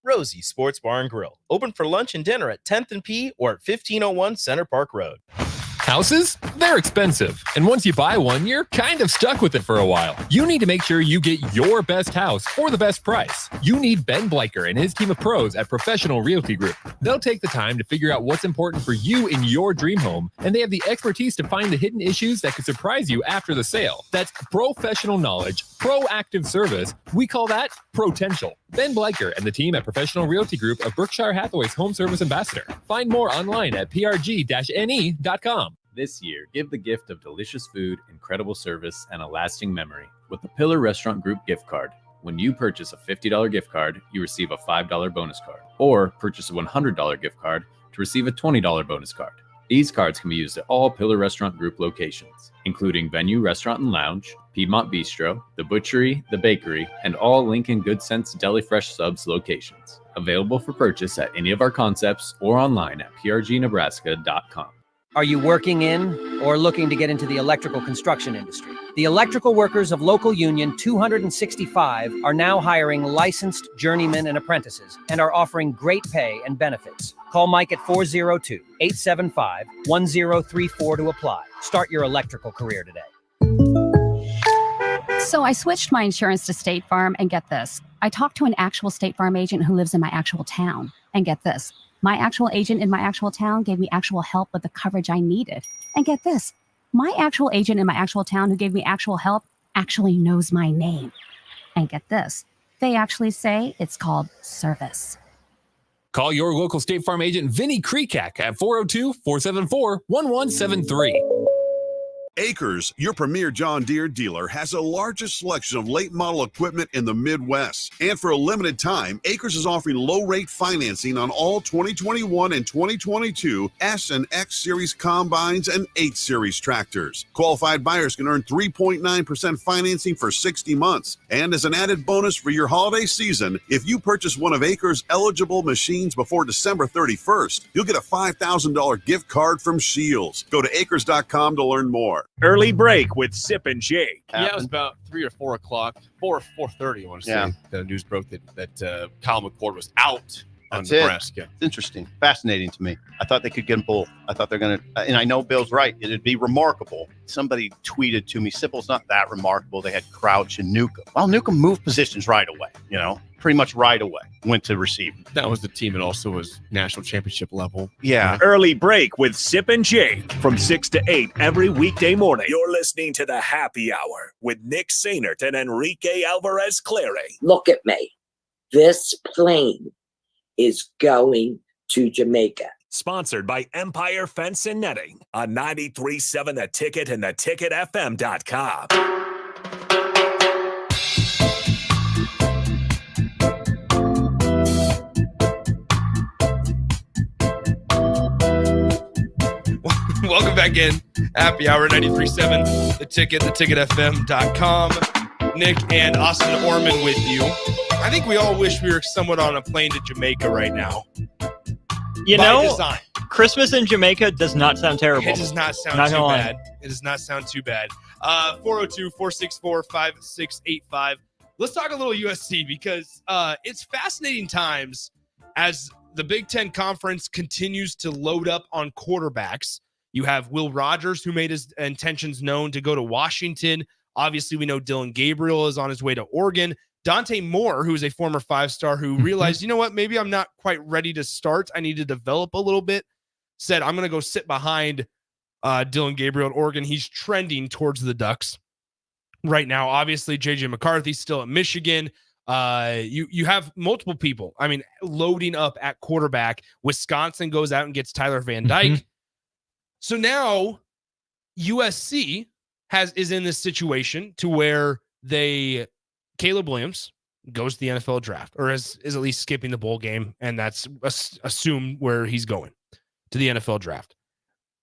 Rosie Sports Bar and Grill, open for lunch and dinner at 10th and P or at 1501 Center Park Road. Houses? They're expensive. And once you buy one, you're kind of stuck with it for a while. You need to make sure you get your best house for the best price. You need Ben Bleicher and his team of pros at Professional Realty Group. They'll take the time to figure out what's important for you in your dream home, and they have the expertise to find the hidden issues that could surprise you after the sale. That's professional knowledge, proactive service. We call that potential. Ben Bleicher and the team at Professional Realty Group of Berkshire Hathaway's Home Service Ambassador. Find more online at prg-ne.com. This year, give the gift of delicious food, incredible service, and a lasting memory with the Pillar Restaurant Group gift card. When you purchase a $50 gift card, you receive a $5 bonus card, or purchase a $100 gift card to receive a $20 bonus card. These cards can be used at all Pillar Restaurant Group locations, including Venue Restaurant and Lounge, Piedmont Bistro, The Butchery, The Bakery, and all Lincoln Good Sense Deli Fresh Subs locations. Available for purchase at any of our concepts or online at prgnebraska.com. Are you working in or looking to get into the electrical construction industry? The electrical workers of local union 265 are now hiring licensed journeymen and apprentices and are offering great pay and benefits. Call Mike at 402-875-1034 to apply. Start your electrical career today. So I switched my insurance to State Farm, and get this. I talked to an actual State Farm agent who lives in my actual town. And get this. My actual agent in my actual town gave me actual help with the coverage I needed. And get this. My actual agent in my actual town who gave me actual help actually knows my name. And get this. They actually say it's called service. Call your local State Farm agent, Vinny Kreekak, at 402-474-1173. Acres, your premier John Deere dealer, has the largest selection of late model equipment in the Midwest. And for a limited time, Acres is offering low rate financing on all 2021 and 2022 S and X Series combines and 8 Series tractors. Qualified buyers can earn 3.9% financing for 60 months. And as an added bonus for your holiday season, if you purchase one of Acres' eligible machines before December 31st, you'll get a $5,000 gift card from Shields. Go to acres.com to learn more. Early break with Sip and Jake. Yeah, it was about 3 or 4 o'clock, 4:30. I want to say the news broke that Kyle McCord was out on Nebraska. It's interesting, fascinating to me. I thought they could get them both. I thought they're going to, and I know Bill's right. It'd be remarkable. Somebody tweeted to me, Sipple's not that remarkable. They had Crouch and Newcomb. Well, Newcomb moved positions right away, pretty much right away. Went to receiver. That was the team that also was national championship level. Yeah. Early break with Sip and Jake from 6 to 8 every weekday morning. You're listening to the Happy Hour with Nick Sainert and Enrique Alvarez Clary. Look at me. This plane is going to Jamaica. Sponsored by Empire Fence and Netting on 93.7 The Ticket and theticketfm.com. Welcome back in. Happy Hour 93.7, The Ticket, theticketfm.com. Nick and Austin Orman with you. I think we all wish we were somewhat on a plane to Jamaica right now. By design. Christmas in Jamaica does not sound terrible. It does not sound too bad. It does not sound too bad. 402-464-5685. Let's talk a little USC because it's fascinating times as the Big Ten Conference continues to load up on quarterbacks. You have Will Rogers, who made his intentions known to go to Washington. Obviously, we know Dylan Gabriel is on his way to Oregon. Dante Moore, who is a former 5-star who realized, you know what, maybe I'm not quite ready to start. I need to develop a little bit. Said, I'm going to go sit behind Dylan Gabriel at Oregon. He's trending towards the Ducks right now. Obviously, J.J. McCarthy's still at Michigan. You have multiple people, loading up at quarterback. Wisconsin goes out and gets Tyler Van Dyke. So now USC is in this situation to where Caleb Williams goes to the NFL draft, or is at least skipping the bowl game, and that's assumed where he's going to the NFL draft.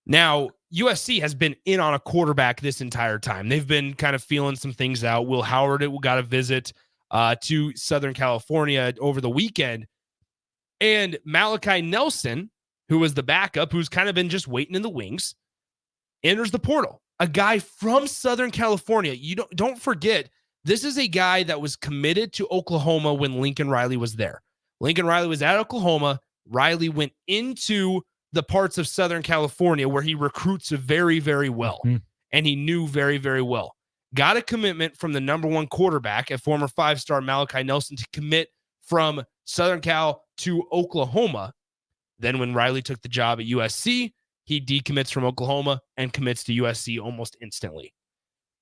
Now, USC has been in on a quarterback this entire time. They've been kind of feeling some things out. Will Howard got a visit to Southern California over the weekend, and Malachi Nelson, who was the backup, who's kind of been just waiting in the wings, enters the portal. A guy from Southern California. You don't forget, this is a guy that was committed to Oklahoma when Lincoln Riley was there. Lincoln Riley was at Oklahoma. Riley went into the parts of Southern California where he recruits very, very well. And he knew very, very well. Got a commitment from the number 1 quarterback, a former 5-star Malachi Nelson, to commit from Southern Cal to Oklahoma. Then when Riley took the job at USC, he decommits from Oklahoma and commits to USC almost instantly.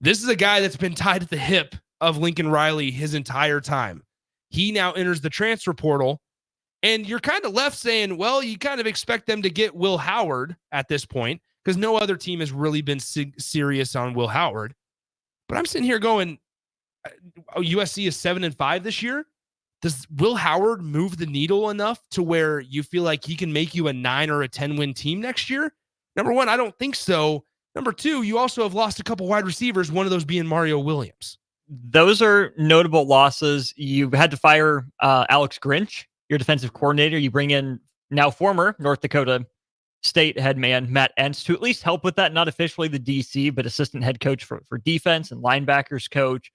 This is a guy that's been tied at the hip of Lincoln Riley his entire time. He now enters the transfer portal, and you're kind of left saying, well, you kind of expect them to get Will Howard at this point because no other team has really been serious on Will Howard. But I'm sitting here going, USC is 7-5 this year. Does Will Howard move the needle enough to where you feel like he can make you a 9 or a 10 win team next year? Number one, I don't think so. Number two, you also have lost a couple wide receivers, one of those being Mario Williams. Those are notable losses. You had to fire Alex Grinch, your defensive coordinator. You bring in now former North Dakota State head man Matt Entz to at least help with that. Not officially the DC, but assistant head coach for defense and linebackers coach.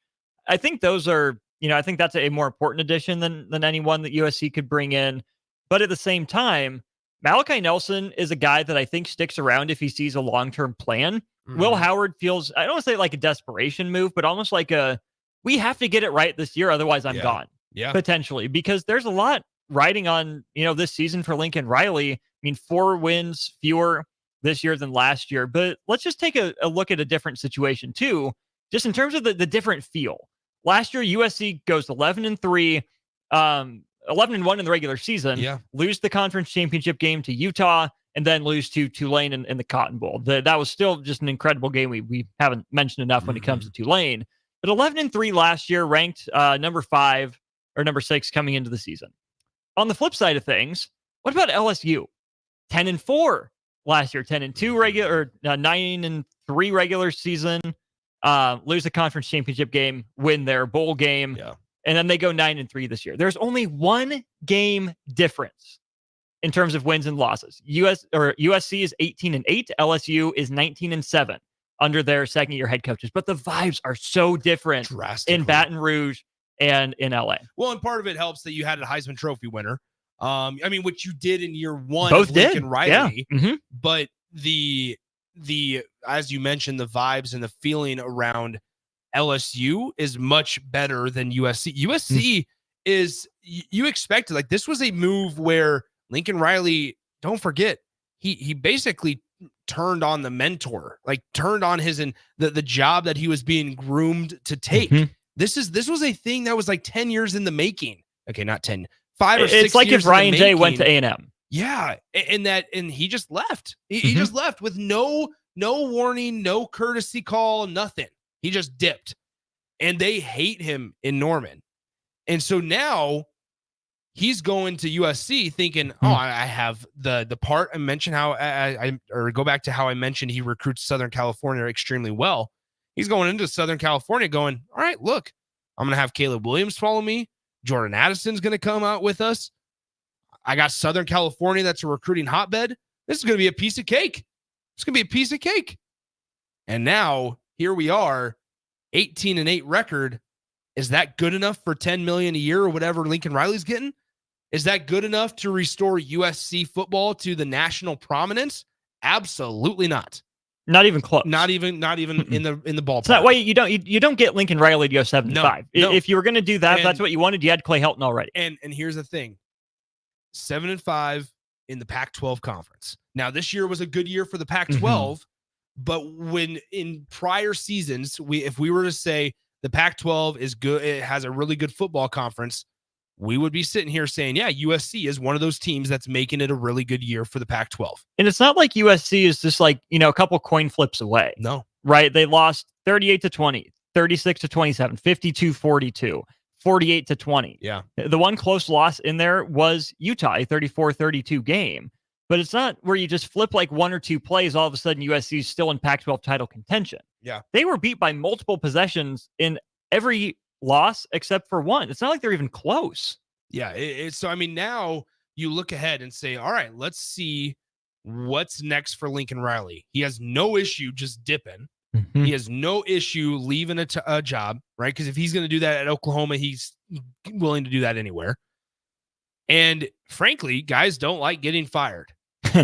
I think those are, I think that's a more important addition than anyone that USC could bring in. But at the same time, Malachi Nelson is a guy that I think sticks around if he sees a long-term plan. Mm-hmm. Will Howard feels, I don't want to say like a desperation move, but almost like we have to get it right this year. Otherwise I'm gone. Yeah. Potentially, because there's a lot riding on, this season for Lincoln Riley. I mean, 4 wins fewer this year than last year, but let's just take a look at a different situation too, just in terms of the different feel. Last year, USC goes 11-3, 11-1 in the regular season, lose the conference championship game to Utah, and then lose to Tulane in the Cotton Bowl. That was still just an incredible game. We haven't mentioned enough when it comes to Tulane. But 11-3 last year, ranked number 5 or number 6 coming into the season. On the flip side of things, what about LSU? 10-4 last year, 10-2 regular, or 9-3 regular season. Lose the conference championship game, win their bowl game. And then they go 9-3 this year. There's only 1 game difference in terms of wins and losses. USC is 18-8. LSU is 19-7 under their second-year head coaches. But the vibes are so different in Baton Rouge and in LA. Well, and part of it helps that you had a Heisman Trophy winner. Which you did in year 1. Both of Lincoln did. Riley. Yeah. Mm-hmm. But the as you mentioned, the vibes and the feeling around LSU is much better than USC. USC is, you expected, like, this was a move where Lincoln Riley, don't forget, he basically turned on the mentor, like turned on the job that he was being groomed to take. This was a thing that was like 10 years in the making. Okay, not 10, 5 or 6 years. It's like if Ryan Day went to A&M. Yeah, and he just left. He just left with no warning, no courtesy call, nothing. He just dipped. And they hate him in Norman. And so now he's going to USC thinking, I have the part. I mentioned how or go back to how I mentioned he recruits Southern California extremely well. He's going into Southern California going, all right, look, I'm going to have Caleb Williams follow me. Jordan Addison's going to come out with us. I got Southern California. That's a recruiting hotbed. This is going to be a piece of cake. It's going to be a piece of cake. And now here we are, 18-8 record. Is that good enough for $10 million a year or whatever Lincoln Riley's getting? Is that good enough to restore USC football to the national prominence? Absolutely not. Not even close. Not even in the ballpark. So that way you don't get Lincoln Riley to go 7-5. No. If you were going to do that, that's what you wanted. You had Clay Helton already. And here's the thing: 7-5 in the Pac-12 conference. Now this year was a good year for the Pac-12, but when in prior seasons, if we were to say the Pac-12 is good, it has a really good football conference, we would be sitting here saying, yeah, USC is one of those teams that's making it a really good year for the Pac-12. And it's not like USC is just like, a couple coin flips away. No. Right? They lost 38-20, 36-27, 52-42, 48-20. Yeah. The one close loss in there was Utah, a 34-32 game. But it's not where you just flip like 1 or 2 plays, all of a sudden USC is still in Pac-12 title contention. Yeah. They were beat by multiple possessions in every loss except for one. It's not like they're even close. Yeah. So, now you look ahead and say, all right, let's see what's next for Lincoln Riley. He has no issue just dipping. He has no issue leaving a job, right? Because if he's going to do that at Oklahoma, he's willing to do that anywhere. And frankly, guys don't like getting fired.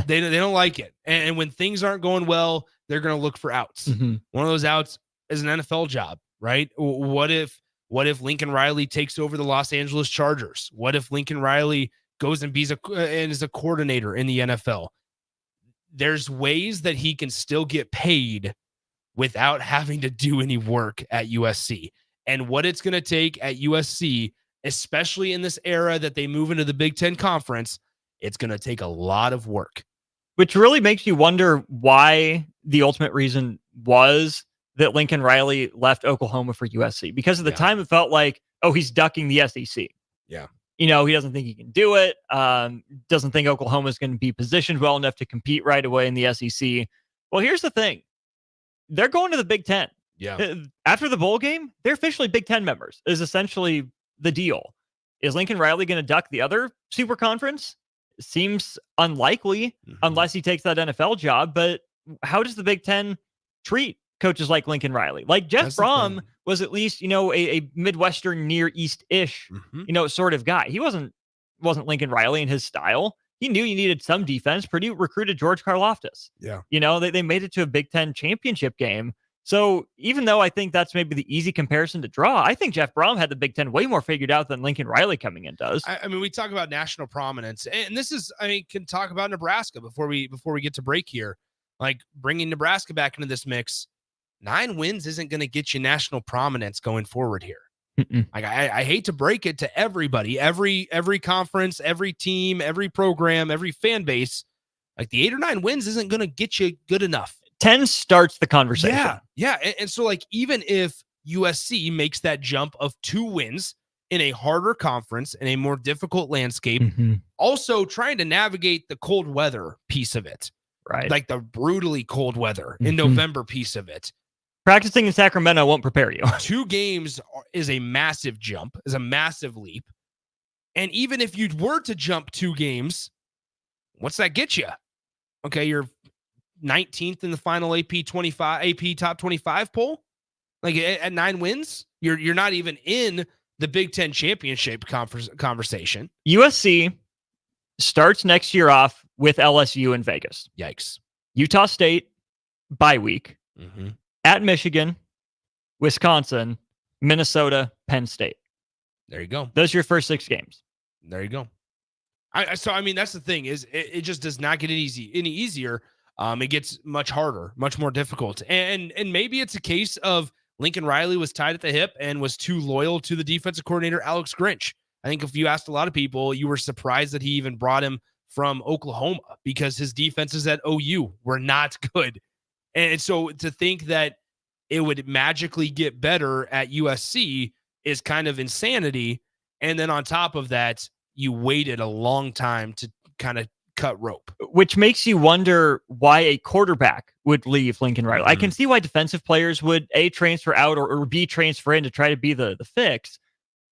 They don't like it. And when things aren't going well, they're going to look for outs. One of those outs is an NFL job, right? What if Lincoln Riley takes over the Los Angeles Chargers? What if Lincoln Riley goes and is a coordinator in the NFL? There's ways that he can still get paid without having to do any work at USC. And what it's going to take at USC, especially in this era that they move into the Big Ten Conference, it's going to take a lot of work. Which really makes you wonder why the ultimate reason was that Lincoln Riley left Oklahoma for USC. Because at the time, it felt like, he's ducking the SEC. Yeah. He doesn't think he can do it. Doesn't think Oklahoma is going to be positioned well enough to compete right away in the SEC. Well, here's the thing. They're going to the Big Ten. Yeah. After the bowl game, they're officially Big Ten members, is essentially the deal. Is Lincoln Riley going to duck the other super conference? Seems unlikely unless he takes that NFL job. But how does the Big Ten treat coaches like Lincoln Riley? Like Jeff Brom was at least, a Midwestern Near East-ish, sort of guy. He wasn't Lincoln Riley in his style. He knew you needed some defense. Purdue recruited George Karlaftis. Yeah. They made it to a Big Ten championship game. So even though I think that's maybe the easy comparison to draw, I think Jeff Brom had the Big Ten way more figured out than Lincoln Riley coming in does. I mean, we talk about national prominence, and this is, can talk about Nebraska before we get to break here. Like bringing Nebraska back into this mix, 9 wins isn't going to get you national prominence going forward here. Like I hate to break it to everybody, every conference, every team, every program, every fan base. Like the 8 or 9 wins isn't going to get you good enough. 10 starts the conversation. Yeah. And so like, even if USC makes that jump of 2 wins in a harder conference, in a more difficult landscape, also trying to navigate the cold weather piece of it, right? Like the brutally cold weather in November piece of it. Practicing in Sacramento won't prepare you. 2 games is a massive jump, is a massive leap. And even if you were to jump 2 games, what's that get you? Okay, you're 19th in the final AP top 25 poll. Like at 9 wins, you're not even in the Big Ten championship conversation. USC starts next year off with LSU in Vegas. Yikes. Utah State bye week. At Michigan, Wisconsin, Minnesota, Penn State. There you go. Those are your first 6 games. There you go. So I mean, that's the thing is it just does not get any easier. It gets much harder, much more difficult. And maybe it's a case of Lincoln Riley was tied at the hip and was too loyal to the defensive coordinator, Alex Grinch. I think if you asked a lot of people, you were surprised that he even brought him from Oklahoma because his defenses at OU were not good. And so to think that it would magically get better at USC is kind of insanity. And then on top of that, you waited a long time to kind of cut rope. Which makes you wonder why a quarterback would leave Lincoln Riley. I can see why defensive players would A, transfer out or B, transfer in to try to be the fix.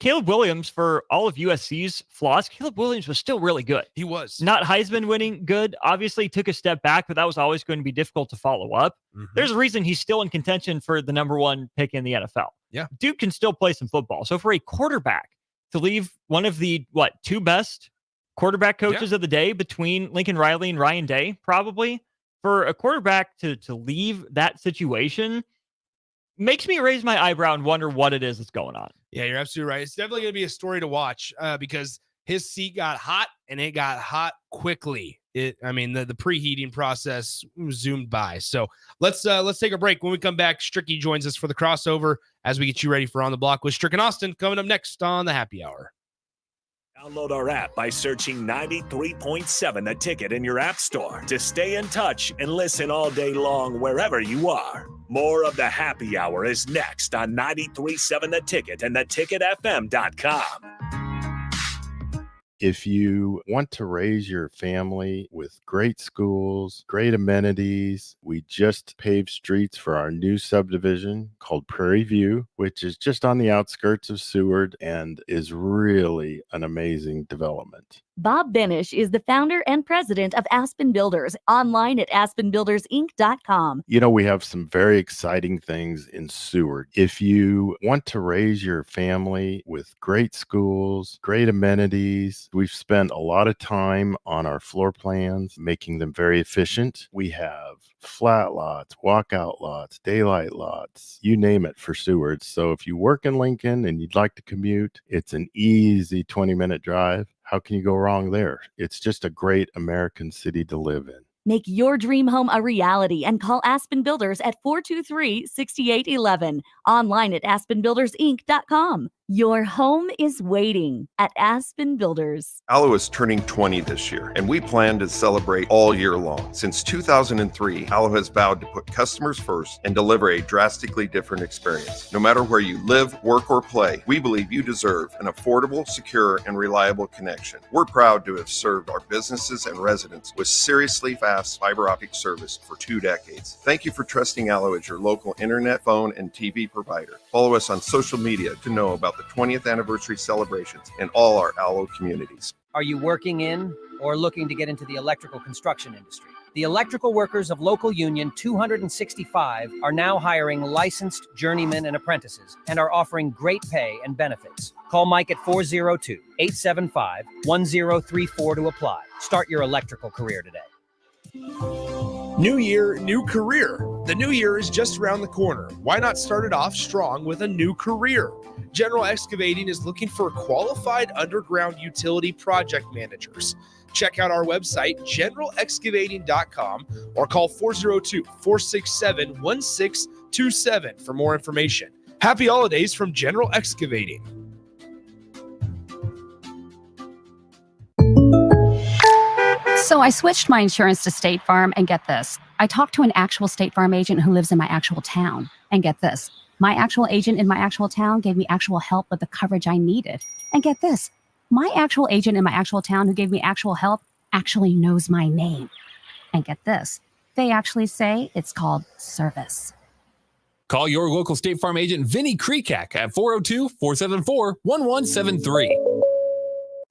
Caleb Williams, for all of USC's flaws, Caleb Williams was still really good. He was. Not Heisman winning good. Obviously took a step back, but that was always going to be difficult to follow up. There's a reason he's still in contention for the number 1 pick in the NFL. Yeah. Dude can still play some football. So for a quarterback to leave one of the, 2 best quarterback coaches of the day between Lincoln Riley and Ryan Day, probably, for a quarterback to leave that situation makes me raise my eyebrow and wonder what it is that's going on. Yeah, you're absolutely right. It's definitely going to be a story to watch because his seat got hot and it got hot quickly. The preheating process zoomed by. So let's take a break. When we come back, Stricky joins us for the crossover as we get you ready for On the Block with Strick and Austin coming up next on the Happy Hour. Download our app by searching 93.7 The Ticket in your app store to stay in touch and listen all day long wherever you are. More of the Happy Hour is next on 93.7 The Ticket and theticketfm.com. If you want to raise your family with great schools, great amenities, we just paved streets for our new subdivision called Prairie View, which is just on the outskirts of Seward and is really an amazing development. Bob Benish is the founder and president of Aspen Builders, online at aspenbuildersinc.com. You know, we have some very exciting things in Seward. If you want to raise your family with great schools, great amenities, we've spent a lot of time on our floor plans, making them very efficient. We have flat lots, walkout lots, daylight lots, you name it for Seward. So if you work in Lincoln and you'd like to commute, it's an easy 20-minute drive. How can you go wrong there? It's just a great American city to live in. Make your dream home a reality and call Aspen Builders at 423-6811. Online at aspenbuildersinc.com. Your home is waiting at Aspen Builders. Allo is turning 20 this year, and we plan to celebrate all year long. Since 2003, Allo has vowed to put customers first and deliver a drastically different experience. No matter where you live, work, or play, we believe you deserve an affordable, secure, and reliable connection. We're proud to have served our businesses and residents with seriously fast fiber optic service for 2 decades. Thank you for trusting Allo as your local internet, phone, and TV provider. Follow us on social media to know about the 20th anniversary celebrations in all our Allo communities. Are you working in or looking to get into the electrical construction industry? The electrical workers of local union 265 are now hiring licensed journeymen and apprentices and are offering great pay and benefits. Call Mike at 402-875-1034 to apply. Start your electrical career today. New year, new career. The new year is just around the corner. Why not start it off strong with a new career? General Excavating is looking for qualified underground utility project managers. Check out our website, generalexcavating.com, or call 402-467-1627 for more information. Happy holidays from General Excavating. So I switched my insurance to State Farm, and get this. I talked to an actual State Farm agent who lives in my actual town. And get this. My actual agent in my actual town gave me actual help with the coverage I needed. And get this. My actual agent in my actual town who gave me actual help actually knows my name. And get this. They actually say it's called service. Call your local State Farm agent, Vinny Krekak, at 402-474-1173.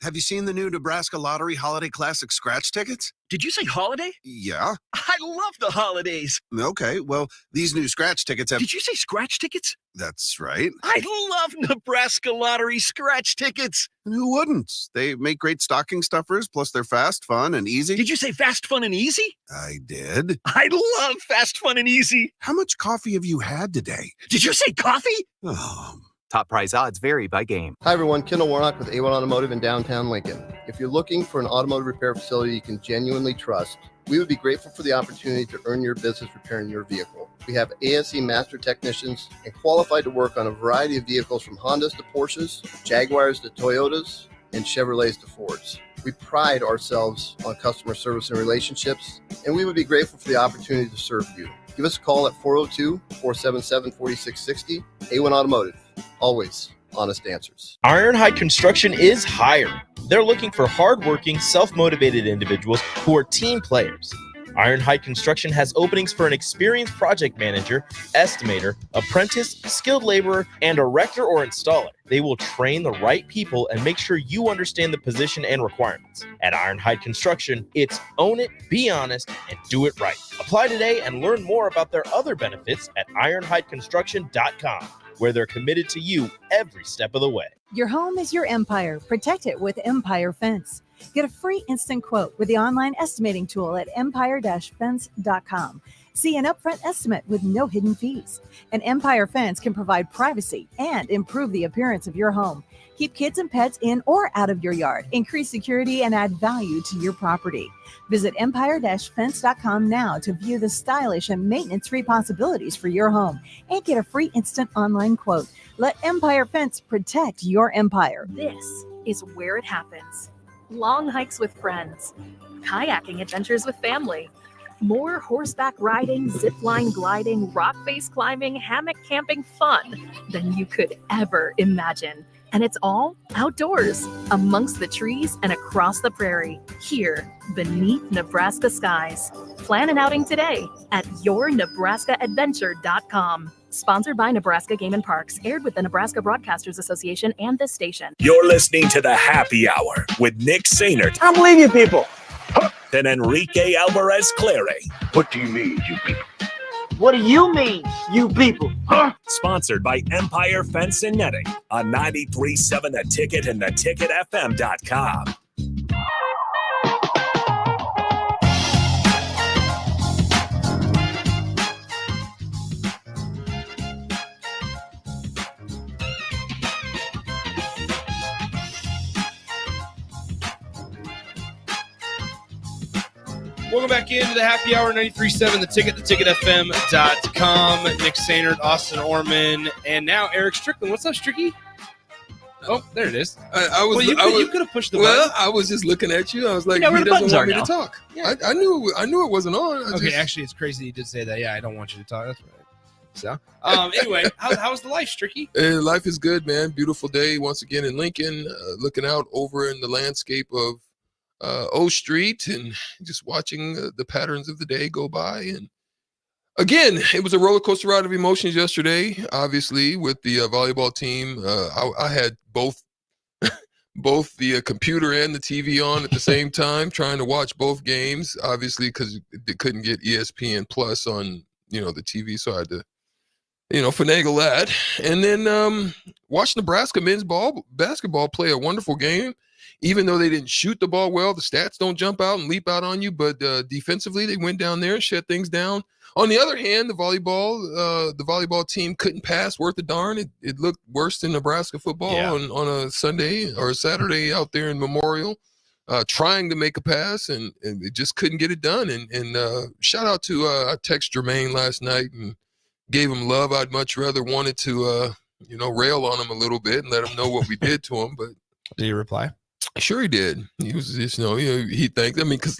Have you seen the new Nebraska Lottery Holiday Classic scratch tickets? Did you say holiday? Yeah. I love the holidays. Okay, well, these new scratch tickets have... Did you say scratch tickets? That's right. I love Nebraska Lottery scratch tickets. And who wouldn't? They make great stocking stuffers, plus they're fast, fun, and easy. Did you say fast, fun, and easy? I did. I love fast, fun, and easy. How much coffee have you had today? Did you say coffee? Oh... Top prize odds vary by game. Hi everyone, Kendall Warnock with A1 Automotive in downtown Lincoln. If you're looking for an automotive repair facility you can genuinely trust, we would be grateful for the opportunity to earn your business repairing your vehicle. We have ASE master technicians and qualified to work on a variety of vehicles from Hondas to Porsches, Jaguars to Toyotas, and Chevrolets to Fords. We pride ourselves on customer service and relationships, and we would be grateful for the opportunity to serve you. Give us a call at 402-477-4660. A1 Automotive. Always honest answers. Ironhide Construction is hiring. They're looking for hardworking, self-motivated individuals who are team players. Ironhide Construction has openings for an experienced project manager, estimator, apprentice, skilled laborer, and erector or installer. They will train the right people and make sure you understand the position and requirements. At Ironhide Construction, it's own it, be honest, and do it right. Apply today and learn more about their other benefits at ironhideconstruction.com, where they're committed to you every step of the way. Your home is your empire. Protect it with Empire Fence. Get a free instant quote with the online estimating tool at empire-fence.com. See an upfront estimate with no hidden fees. An Empire Fence can provide privacy and improve the appearance of your home. Keep kids and pets in or out of your yard. Increase security and add value to your property. Visit empire-fence.com now to view the stylish and maintenance-free possibilities for your home and get a free instant online quote. Let Empire Fence protect your empire. This is where it happens. Long hikes with friends, kayaking adventures with family, more horseback riding, zip line gliding, rock face climbing, hammock camping fun than you could ever imagine. And it's all outdoors, amongst the trees and across the prairie, here beneath Nebraska skies. Plan an outing today at yournebraskaadventure.com. Sponsored by Nebraska Game and Parks, aired with the Nebraska Broadcasters Association and this station. You're listening to the Happy Hour with Nick Sainert. I believe you people. And Enrique Alvarez Clary. What do you mean, you people? What do you mean, you people? Huh? Sponsored by Empire Fence and Netting on 93.7 The Ticket and theticketfm.com. Welcome back into the Happy Hour, 93.7 The Ticket, theticketfm.com. Nick Sainert, Austin Orman, and now Eric Strickland. What's up, Stricky? Oh, there it is. I was. Well, you could have pushed the button. I was just looking at you. I was like, You know where he the doesn't buttons want are me now. to talk. I knew it wasn't on. Okay, actually, it's crazy you did say that. Yeah, I don't want you to talk. That's right. So, anyway, how's the life, Stricky? Life is good, man. Beautiful day once again in Lincoln. Looking out over in the landscape of O Street and just watching the patterns of the day go by. And again, it was a roller coaster ride of emotions yesterday. Obviously, with the volleyball team, I had both the computer and the TV on at the same time, trying to watch both games. Obviously, because they couldn't get ESPN Plus on the TV, so I had to finagle that. And then watch Nebraska men's basketball play a wonderful game. Even though they didn't shoot the ball well, the stats don't jump out and leap out on you. But defensively, they went down there and shut things down. On the other hand, the volleyball team couldn't pass worth a darn. It looked worse than Nebraska football on a Sunday or a Saturday out there in Memorial, trying to make a pass, and it just couldn't get it done. And shout out to I text Jermaine last night and gave him love. I'd much rather wanted to rail on him a little bit and let him know what we did to him. But did he reply? Sure, he did. He was just he thanked. I mean, because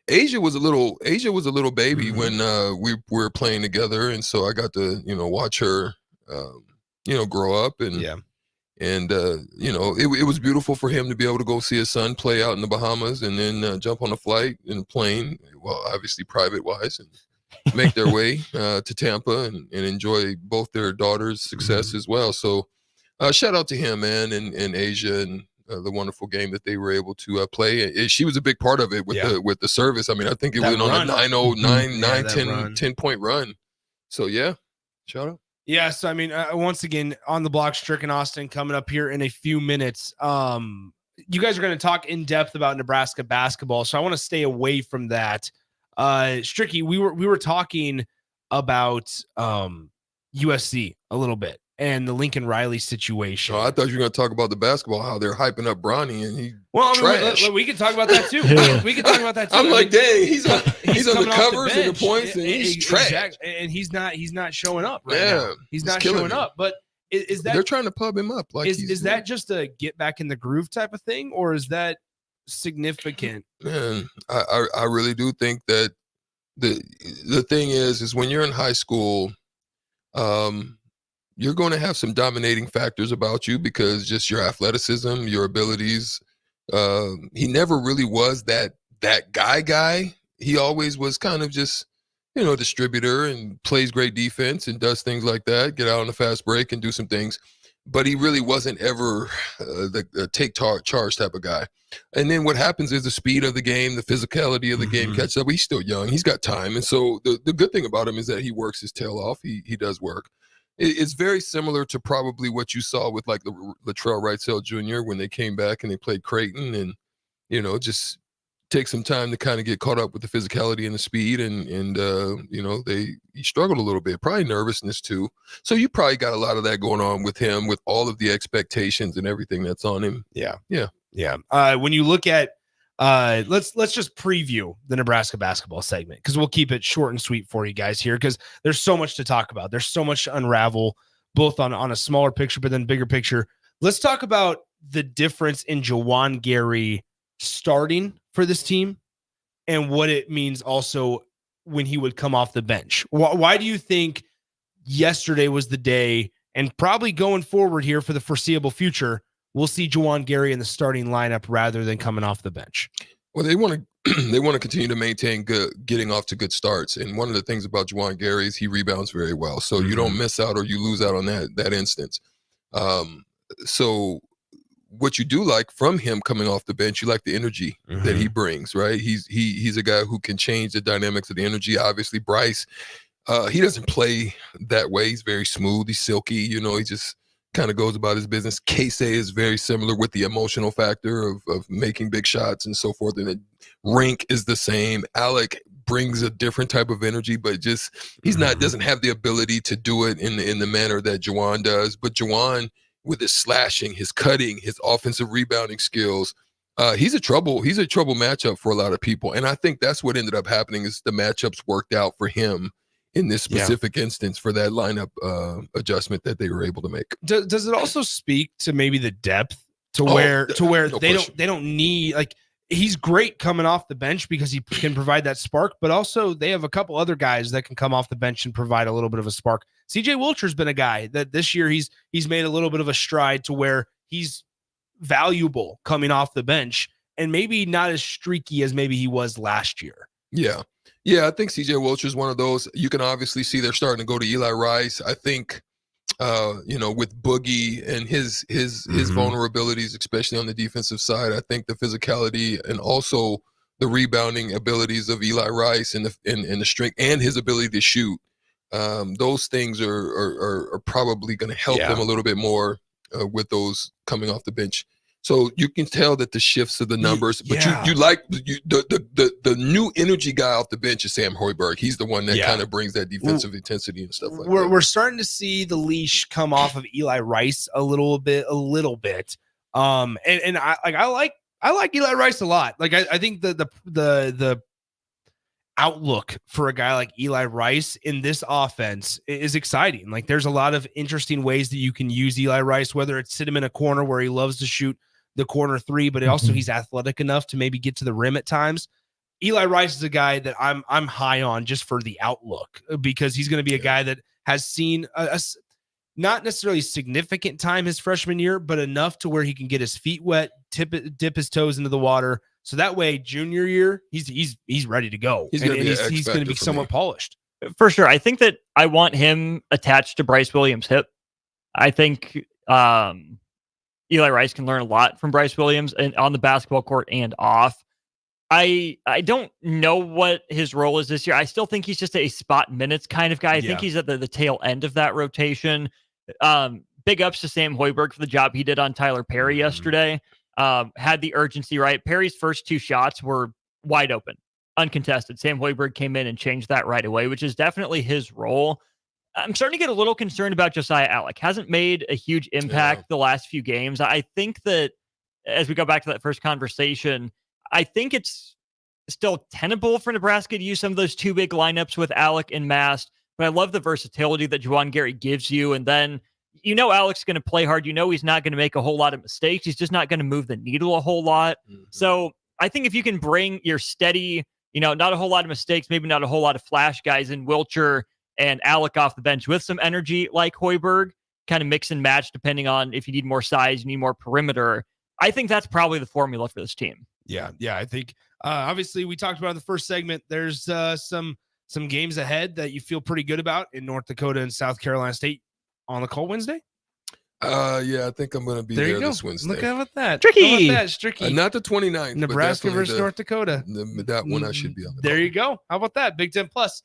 Asia was a little baby when we were playing together, and so I got to watch her grow up, and it was beautiful for him to be able to go see his son play out in the Bahamas, and then jump on a flight and a plane, well, obviously private wise, and make their way to Tampa and enjoy both their daughters' success as well. So shout out to him, man, and Asia, and the wonderful game that they were able to play. She was a big part of it with the service. I mean, I think it went on a 10-point run. So yeah, shout out. Yeah, so I mean, once again, on the block, Strick and Austin coming up here in a few minutes. You guys are going to talk in depth about Nebraska basketball, so I want to stay away from that. Stricky, we were talking about USC a little bit and the Lincoln Riley situation. Oh, I thought you were going to talk about the basketball, how they're hyping up Bronny, and he we can talk about that too. We can talk about that too. I'm like, dang, he's on the covers and the points, and he's trash. Exactly. And he's not showing up right Yeah, now. He's not showing up. But is that they're trying to pub him up? Like, is that just a get back in the groove type of thing, or is that significant? Man, I really do think that the thing is when you're in high school, you're going to have some dominating factors about you because just your athleticism, your abilities. He never really was that guy. He always was kind of just, distributor and plays great defense and does things like that, get out on a fast break and do some things. But he really wasn't ever the take charge type of guy. And then what happens is the speed of the game, the physicality of the game catches up. He's still young. He's got time. And so the good thing about him is that he works his tail off. He does work. It's very similar to probably what you saw with like the Latrell Wrightsell Jr. when they came back and they played Creighton, and just take some time to kind of get caught up with the physicality and the speed, and he struggled a little bit, probably nervousness too. So you probably got a lot of that going on with him, with all of the expectations and everything that's on him. Yeah. When you look at let's just preview the Nebraska basketball segment, because we'll keep it short and sweet for you guys here, because there's so much to talk about. There's so much to unravel, both on a smaller picture, but then bigger picture. Let's talk about the difference in Juwan Gary starting for this team and what it means also when he would come off the bench. Why do you think yesterday was the day, and probably going forward here for the foreseeable future, we'll see Juwan Gary in the starting lineup rather than coming off the bench? Well, they want to continue to maintain getting off to good starts. And one of the things about Juwan Gary is he rebounds very well. So you don't miss out or you lose out on that instance. So what you do like from him coming off the bench, you like the energy that he brings, right? He's a guy who can change the dynamics of the energy. Obviously, Bryce, he doesn't play that way. He's very smooth. He's silky. He just kind of goes about his business. Casey is very similar with the emotional factor of making big shots and so forth. And Rink is the same. Alec brings a different type of energy, but just doesn't have the ability to do it in the manner that Juwan does. But Juwan, with his slashing, his cutting, his offensive rebounding skills, he's a trouble matchup for a lot of people. And I think that's what ended up happening is the matchups worked out for him in this specific instance for that lineup adjustment that they were able to make. Does it also speak to maybe the depth to Oh, where no they question. don't need, like, he's great coming off the bench because he can provide that spark, but also they have a couple other guys that can come off the bench and provide a little bit of a spark. CJ Wilcher's been a guy that this year he's made a little bit of a stride to where he's valuable coming off the bench and maybe not as streaky as maybe he was last year. Yeah. Yeah, I think CJ Wilcher is one of those. You can obviously see they're starting to go to Eli Rice. I think with Boogie and his vulnerabilities, especially on the defensive side, I think the physicality and also the rebounding abilities of Eli Rice and the strength and his ability to shoot, those things are probably going to help them a little bit more with those coming off the bench. So you can tell that the shifts of the numbers, but you like the new energy guy off the bench is Sam Hoiberg. He's the one that kind of brings that defensive intensity and stuff like that. We're starting to see the leash come off of Eli Rice a little bit. And I like Eli Rice a lot. Like I think the outlook for a guy like Eli Rice in this offense is exciting. Like there's a lot of interesting ways that you can use Eli Rice, whether it's sit him in a corner where he loves to shoot the corner three, but also he's athletic enough to maybe get to the rim at times. Eli Rice is a guy that I'm high on just for the outlook, because he's going to be a guy that has seen a not necessarily significant time his freshman year, but enough to where he can get his feet wet, dip his toes into the water. So that way, junior year, he's ready to go. He's going to be somewhat polished. For sure. I think that I want him attached to Bryce Williams' hip. I think Eli Rice can learn a lot from Bryce Williams and on the basketball court and off. I don't know what his role is this year. I still think he's just a spot minutes kind of guy. I think he's at the tail end of that rotation. Big ups to Sam Hoiberg for the job he did on Tyler Perry yesterday. Had the urgency right. Perry's first two shots were wide open, uncontested. Sam Hoiberg came in and changed that right away, which is definitely his role. I'm starting to get a little concerned about Josiah Allick. Hasn't made a huge impact the last few games. I think that as we go back to that first conversation, I think it's still tenable for Nebraska to use some of those two big lineups with Allick and Mast, but I love the versatility that Juwan Gary gives you. And then, Allick's going to play hard. He's not going to make a whole lot of mistakes. He's just not going to move the needle a whole lot. So I think if you can bring your steady, not a whole lot of mistakes, maybe not a whole lot of flash guys in Wilcher and Allick off the bench with some energy like Hoiberg, kind of mix and match depending on if you need more size, you need more perimeter. I think that's probably the formula for this team. Yeah. I think obviously we talked about in the first segment. There's some games ahead that you feel pretty good about in North Dakota and South Carolina State on the call Wednesday. I think I'm going to be there this Wednesday. Look at that. Tricky. That's tricky. Not the 29th. Nebraska versus North Dakota. That one I should be on. There you go. How about that? Big Ten Plus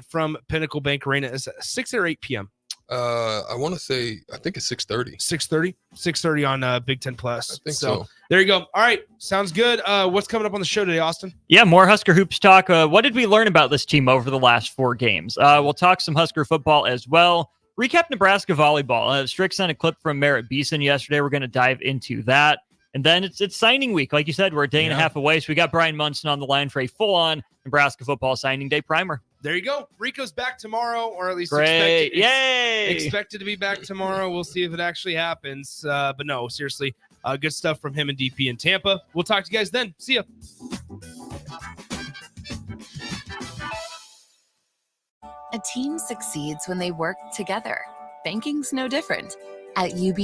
from Pinnacle Bank Arena is 6 or 8 p.m. I want to say, I think it's 6:30. 6:30 on Big Ten Plus. I think so. There you go. All right. Sounds good. What's coming up on the show today, Austin? Yeah, more Husker Hoops talk. What did we learn about this team over the last 4 games? We'll talk some Husker football as well. Recap Nebraska volleyball. Strick sent a clip from Merritt Beeson yesterday. We're going to dive into that. And then it's signing week. Like you said, we're a day and a half away. So we got Brian Munson on the line for a full-on Nebraska football signing day primer. There you go. Rico's back tomorrow, or at least expected to be back tomorrow. We'll see if it actually happens. But no, seriously, good stuff from him and DP in Tampa. We'll talk to you guys then. See ya. A team succeeds when they work together. Banking's no different. At UB